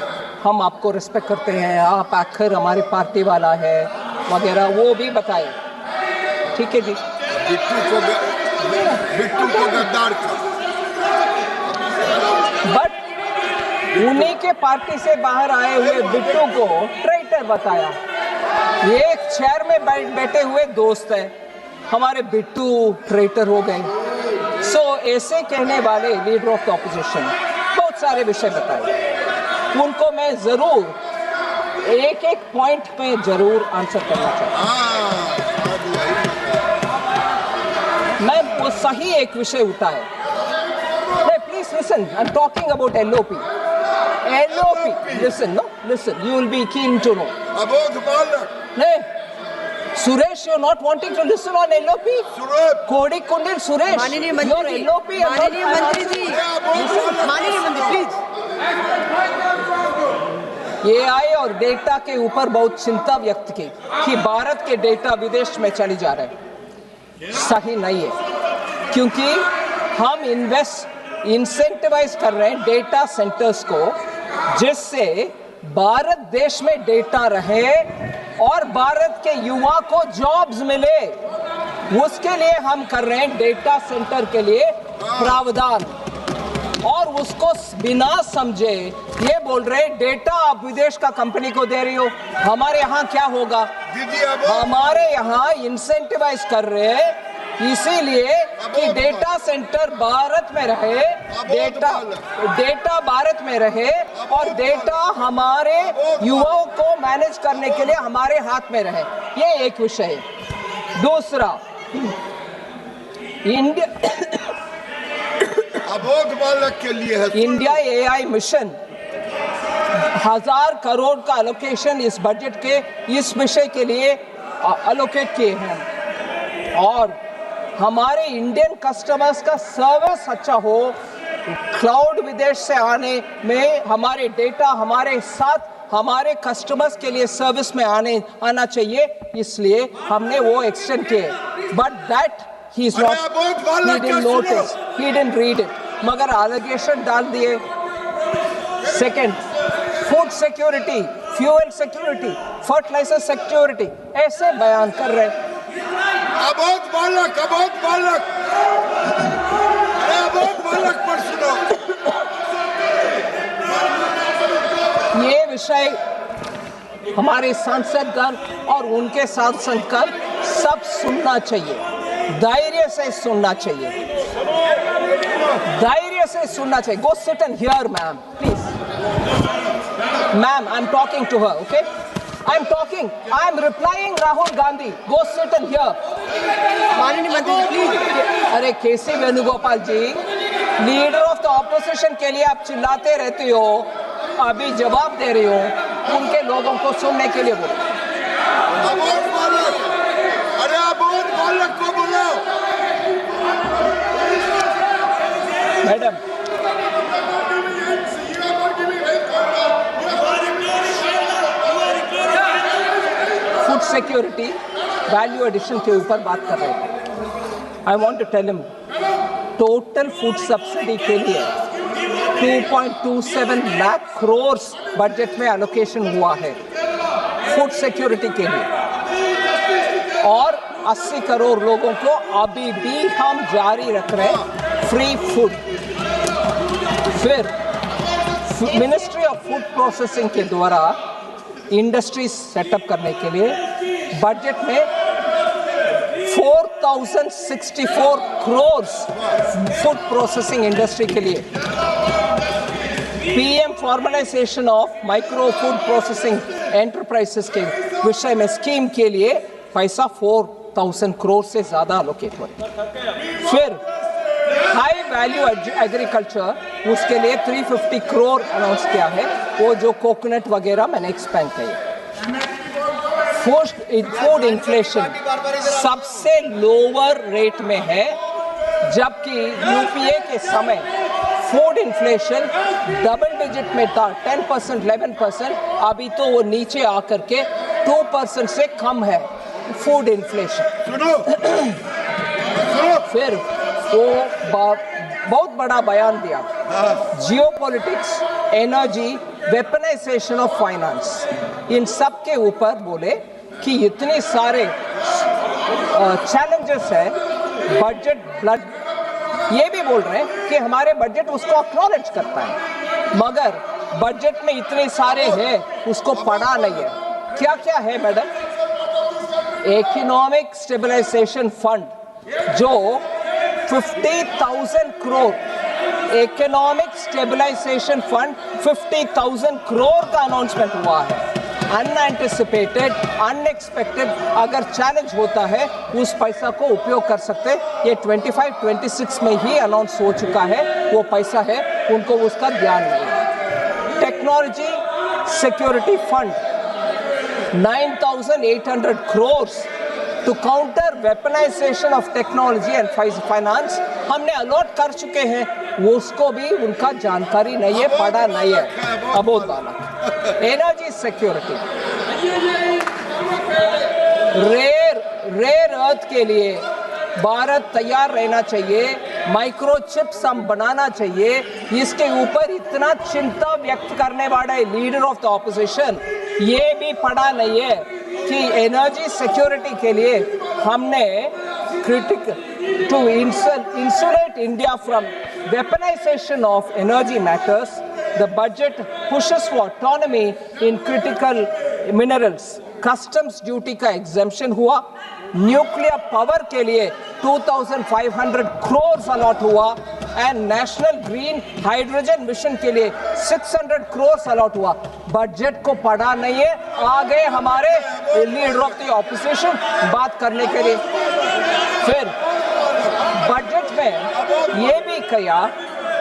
Speaker 2: हम आपको रिस्पेक्ट करते हैं, आप आखिर हमारी पार्टी वाला है वगैरह, वो भी बताए। ठीक है जी।
Speaker 5: बिट्टू को गद्दार का,
Speaker 2: बट उन्हीं के पार्टी से बाहर आए हुए बिट्टू को ट्रेटर बताया। ये एक चेयर में बैठे हुए दोस्त है, हमारे बिट्टू ट्रेटर हो गए। सो ऐसे कहने वाले लीडर ऑफ द ऑपोजिशन बहुत सारे विषय बताए, उनको मैं जरूर एक पॉइंट पे जरूर आंसर करना चाहता हूं। मैं वो सही एक विषय उठाए। Please listen, I am talking about LOP. Listen, you will be keen to know.
Speaker 5: अबोध बालक।
Speaker 2: नहीं, Suresh, you're not wanting to listen on LOP? कोड़ी कुंडल Suresh,
Speaker 1: माननीय मंत्री जी,
Speaker 2: LOP,
Speaker 1: माननीय मंत्री जी, माननीय मंत्री प्लीज।
Speaker 2: AI और डेटा के ऊपर बहुत चिंता व्यक्त की कि भारत के डेटा विदेश में चली जा रहे हैं। सही नहीं है, क्योंकि हम इंसेंटिवाइज कर रहे हैं डेटा सेंटर्स को, जिससे भारत देश में डेटा रहे और भारत के युवा को जॉब्स मिले। उसके लिए हम कर रहे हैं डेटा सेंटर के लिए प्रावधान, और उसको बिना समझे ये बोल रहे डेटा आप विदेश का कंपनी को दे रही हो। हमारे यहाँ क्या होगा? हमारे यहाँ इंसेंटिवाइज कर रहे हैं इसीलिए कि डेटा सेंटर भारत में रहे, डेटा भारत में रहे और डेटा हमारे युवाओं को मैनेज करने के लिए हमारे हाथ में रहे। ये एक विषय है। दूसरा,
Speaker 5: अबोध बालक के लिए है
Speaker 2: इंडिया AI मिशन 1000 करोड़ का एलोकेशन इस बजट के इस विषय के लिए एलोकेट किए हैं, और हमारे इंडियन कस्टमर्स का सर्विस अच्छा हो, क्लाउड विदेश से आने में हमारे डेटा हमारे साथ हमारे कस्टमर्स के लिए सर्विस में आना चाहिए, इसलिए हमने वो एक्सटेंड किए। But that he is not, he didn't notice, he didn't read it, मगर एलिगेशन डाल दिए। Second, food security, fuel security, fertiliser security, ऐसे बयान कर रहे हैं।
Speaker 5: अबोध बालक पर सुनो।
Speaker 2: ये विषय हमारे सांसदगण और उनके सांसदगण सब सुनना चाहिए, धैर्य से सुनना चाहिए, धैर्य से सुनना चाहिए। Go sit and hear, ma'am, please. Ma'am, I'm talking to her, okay? I'm replying Rahul Gandhi. Go sit and hear.
Speaker 1: माननीय मंत्री जी प्लीज।
Speaker 2: अरे केसी वेणुगोपाल जी, लीडर ऑफ द ऑपोजिशन के लिए आप चिल्लाते रहते हो, अभी जवाब दे रही हो, उनके लोगों को सुनने के लिए बोलो।
Speaker 5: अबोध बालक, अरे अबोध बालक को बुलाओ।
Speaker 2: Madam, food security value addition के ऊपर बात कर रहे हैं। I want to tell him, total food subsidy के लिए 2.27 लाख करोड़ बजट में एलोकेशन हुआ है फूड सिक्योरिटी के लिए, और 80 करोड़ लोगों को अभी भी हम जारी रख रहे हैं फ्री फूड। फिर मिनिस्ट्री ऑफ फूड प्रोसेसिंग के द्वारा इंडस्ट्रीज सेटअप करने के लिए बजट में 4064 करोड़ फूड प्रोसेसिंग इंडस्ट्री के लिए, PM formalisation of micro food processing enterprises के विषय में स्कीम के लिए पैसा 4000 करोड़ से ज्यादा एलोकेट हुआ। फिर हाई वैल्यू एग्रीकल्चर, उसके लिए 350 करोड़ अनाउंस किया है, वो जो कोकोनट वगैरह मैंने एक्सपेंड किया। फूड इन्फ्लेशन सबसे लोअर रेट में है, जबकि यूपीए के समय फूड इन्फ्लेशन डबल डिजिट में था, 10%, 11%, अभी तो वो नीचे आकर के 2% से कम है फूड इन्फ्लेशन। फिर वो बहुत बड़ा बयान दिया, geopolitics, energy, weaponisation of finance, इन सब के ऊपर बोले कि इतने सारे चैलेंजेस हैं, बजट ब्लड, ये भी बोल रहे हैं कि हमारे बजट उसको एक्नॉलेज करता है, मगर बजट में इतने सारे हैं उसको पढ़ा नहीं है। क्या क्या है मैडम? इकोनॉमिक स्टेबलाइजेशन फंड जो 50,000 crore, economic stabilisation fund 50,000 crore का अनाउंसमेंट हुआ है। अनएंटिसिपेटेड, अनएक्सपेक्टेड अगर चैलेंज होता है उस पैसा को उपयोग कर सकते। ये 25-26 में ही अनाउंस हो चुका है, वो पैसा है, उनको उसका ध्यान नहीं है। Technology security fund 9,800 crore to counter weaponisation of technology and finance हमने अलॉट कर चुके हैं, वो उसको भी उनका जानकारी नहीं है, पढ़ा नहीं है। अबोध बालक। एनर्जी सिक्योरिटी, रेयर अर्थ के लिए भारत तैयार रहना चाहिए, माइक्रोचिप्स हम बनाना चाहिए, इसके ऊपर इतना चिंता व्यक्त करने वाला है लीडर ऑफ द ऑपोजिशन, ये भी पढ़ा नहीं है कि एनर्जी सिक्योरिटी के लिए हमने critical to insulate India from weaponization of energy matters. The budget pushes for autonomy in critical minerals. Customs duty का exemption हुआ, न्यूक्लियर पावर के लिए 2,500 करोड़ अलॉट हुआ, and national green hydrogen mission के लिए 600 करोड़ अलॉट हुआ। बजट को पढ़ा नहीं है, आ गए हमारे लीडर ऑफ द ऑपोजिशन बात करने के लिए। फिर बजट में ये भी कहा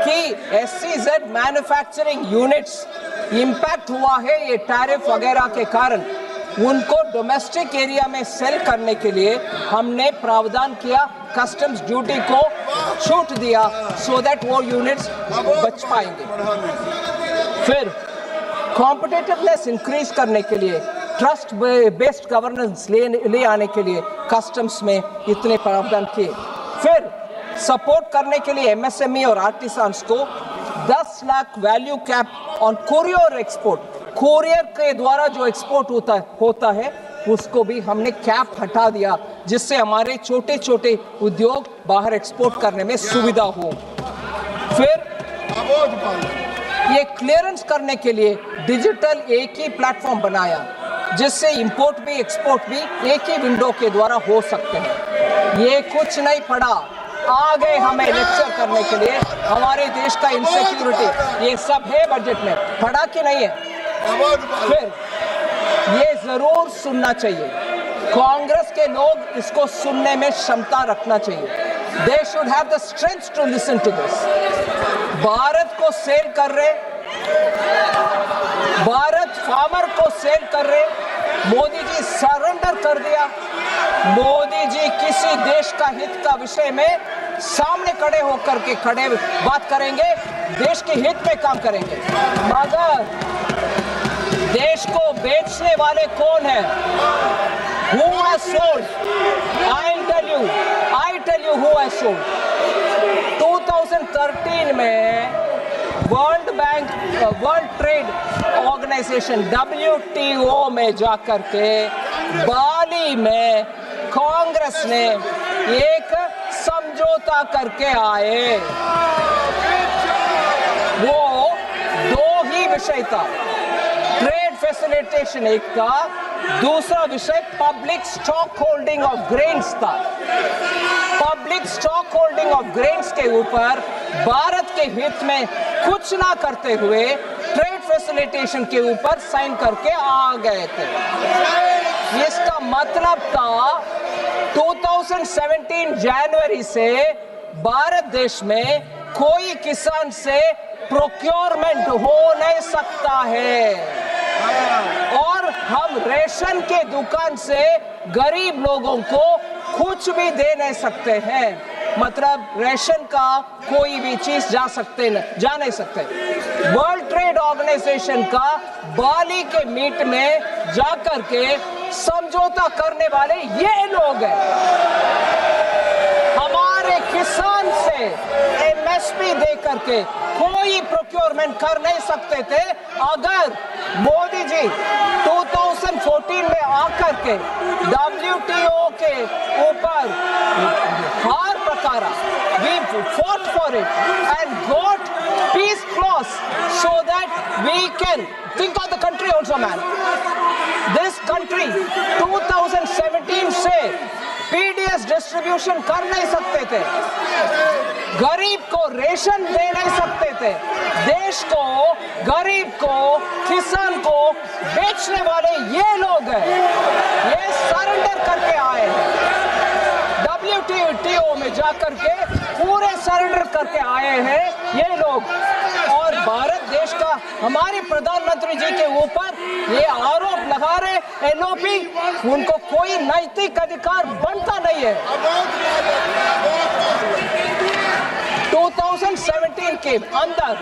Speaker 2: कि SEZ मैन्युफैक्चरिंग यूनिट्स इम्पैक्ट हुआ है ये टैरिफ वगैरह के कारण, उनको डोमेस्टिक एरिया में सेल करने के लिए हमने प्रावधान किया कस्टम्स ड्यूटी को छूट दिया सो दैट वो यूनिट्स बच पाएंगे। फिर कॉम्पिटिटिवनेस इंक्रीज करने के लिए, ट्रस्ट बेस्ड गवर्नेंस ले आने के लिए कस्टम्स में इतने प्रावधान किए। फिर सपोर्ट करने के लिए एमएसएमई और आर्टिसान्स को 10 lakh value cap on courier export, courier के द्वारा जो एक्सपोर्ट होता है उसको भी हमने कैप हटा दिया, जिससे हमारे छोटे छोटे उद्योग बाहर एक्सपोर्ट करने में सुविधा हो। फिर ये क्लियरेंस करने के लिए डिजिटल एक ही प्लेटफॉर्म बनाया, जिससे इंपोर्ट भी एक्सपोर्ट भी एक ही विंडो के द्वारा हो सकते हैं। ये कुछ नहीं पड़ा, आ गए हमें लेक्चर करने के लिए हमारे देश का इनसिक्योरिटी, ये सब है बजट में, पढ़ा कि नहीं है? फिर ये जरूर सुनना चाहिए, कांग्रेस के लोग इसको सुनने में क्षमता रखना चाहिए। They should have the strength to listen to this. Bharat को सेल कर रहे, भारत फार्मर को सेल कर रहे, मोदी जी सरेंडर कर दिया। मोदी जी किसी देश का हित का विषय में सामने खड़े होकर के बात करेंगे, देश के हित में काम करेंगे, मगर देश को बेचने वाले कौन है? Who has sold? I tell you who has sold. 2013 में वर्ल्ड ट्रेड ऑर्गेनाइजेशन WTO में जाकर के बाली में कांग्रेस ने एक समझौता करके आए। वो दो ही विषय था, ट्रेड फैसिलिटेशन एक था, दूसरा विषय public stock holding of grains था। Public stock holding of grains के ऊपर भारत के हित में कुछ ना करते हुए ट्रेड फैसिलिटेशन के ऊपर साइन करके आ गए थे। इसका मतलब था 2017 जनवरी से भारत देश में कोई किसान से प्रोक्योरमेंट हो नहीं सकता है, और हम रेशन के दुकान से गरीब लोगों को कुछ भी दे नहीं सकते हैं। मतलब रेशन का कोई भी चीज जा नहीं सकते। वर्ल्ड ट्रेड ऑर्गेनाइजेशन का बाली के मीट में जाकर के समझौता करने वाले ये लोग हैं। हमारे किसान से एमएसपी दे करके कोई प्रोक्योरमेंट कर नहीं सकते थे। अगर मोदी जी 2014 में आकर के WTO के ऊपर हार प्रकारा, we fought for it and got peace clause so that we can think of the country also, man. This country 2017 से PDS डिस्ट्रीब्यूशन कर नहीं सकते थे, गरीब को रेशन दे नहीं सकते थे, देश को, गरीब को, किसान को बेचने वाले ये लोग हैं। ये सरेंडर करके आए हैं, WTO में जाकर के पूरे सरेंडर करके आए हैं ये लोग। और भारत देश का हमारे प्रधानमंत्री जी के ऊपर ये आरोप लगा रहे LOP, उनको कोई नैतिक अधिकार बनता नहीं है। 2017 के अंदर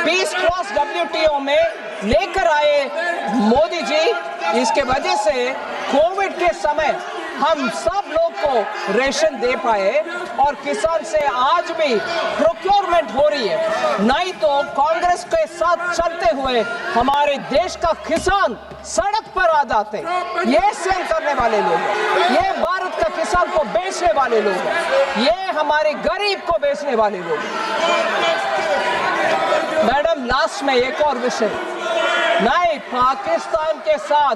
Speaker 2: पीस क्लॉज WTO में लेकर आए मोदी जी। इसके वजह से कोविड के समय हम सब लोग को रेशन दे पाए और किसान से आज भी प्रोक्योरमेंट हो रही है। नहीं तो कांग्रेस के साथ चलते हुए हमारे देश का किसान सड़क पर आ जाते। ये सेल करने वाले लोग हैं, ये भारत का किसान को बेचने वाले लोग हैं, ये हमारे गरीब को बेचने वाले लोग हैं। मैडम, लास्ट में एक और विषय, नहीं पाकिस्तान के साथ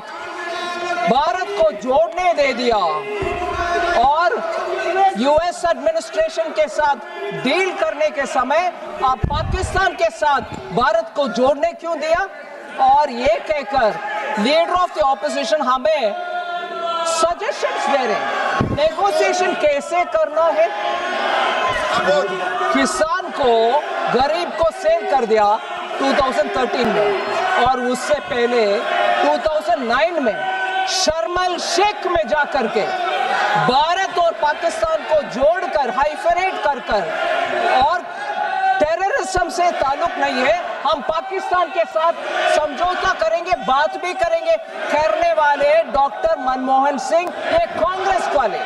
Speaker 2: भारत को जोड़ने दे दिया और यूएस एडमिनिस्ट्रेशन के साथ डील करने के समय आप पाकिस्तान के साथ भारत को जोड़ने क्यों दिया? और ये कहकर लीडर ऑफ द ऑपोजिशन हमें सजेशंस दे रहे हैं नेगोशिएशन कैसे करना है। किसान को, गरीब को सेल कर दिया 2013 में, और उससे पहले 2009 में शर्म एल शेख में जाकर के भारत और पाकिस्तान को जोड़कर हाइफेनेट कर और टेररिज्म से ताल्लुक नहीं है, हम पाकिस्तान के साथ समझौता करेंगे, बात भी करेंगे करने वाले डॉक्टर मनमोहन सिंह, ये कांग्रेस वाले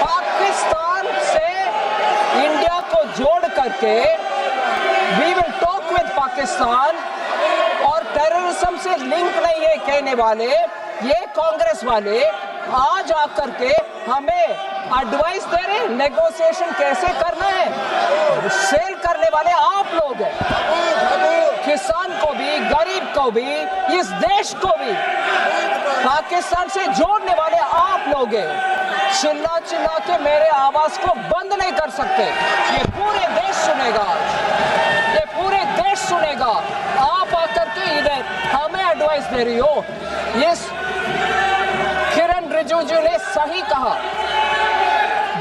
Speaker 2: पाकिस्तान से इंडिया को जोड़ करके we will talk with Pakistan और टेररिज्म से लिंक नहीं है कहने वाले ये कांग्रेस वाले आज आकर के हमें एडवाइस दे रहे, नेगोशिएशन कैसे करना है। सेल करने वाले आप लोग हैं, किसान को भी, गरीब को भी, इस देश को भी पाकिस्तान से जोड़ने वाले आप लोग हैं। चिल्ला चिल्ला के मेरे आवाज को बंद नहीं कर सकते, ये पूरे देश सुनेगा, ये पूरे देश सुनेगा। आप आकर के इधर हमें एडवाइस दे रही हो। यस, किरण रिजिजू ने सही कहा,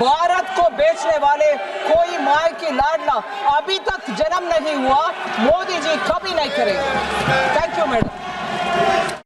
Speaker 2: भारत को बेचने वाले कोई माय की लाडला अभी तक जन्म नहीं हुआ, मोदी जी कभी नहीं करेंगे। Thank you madam.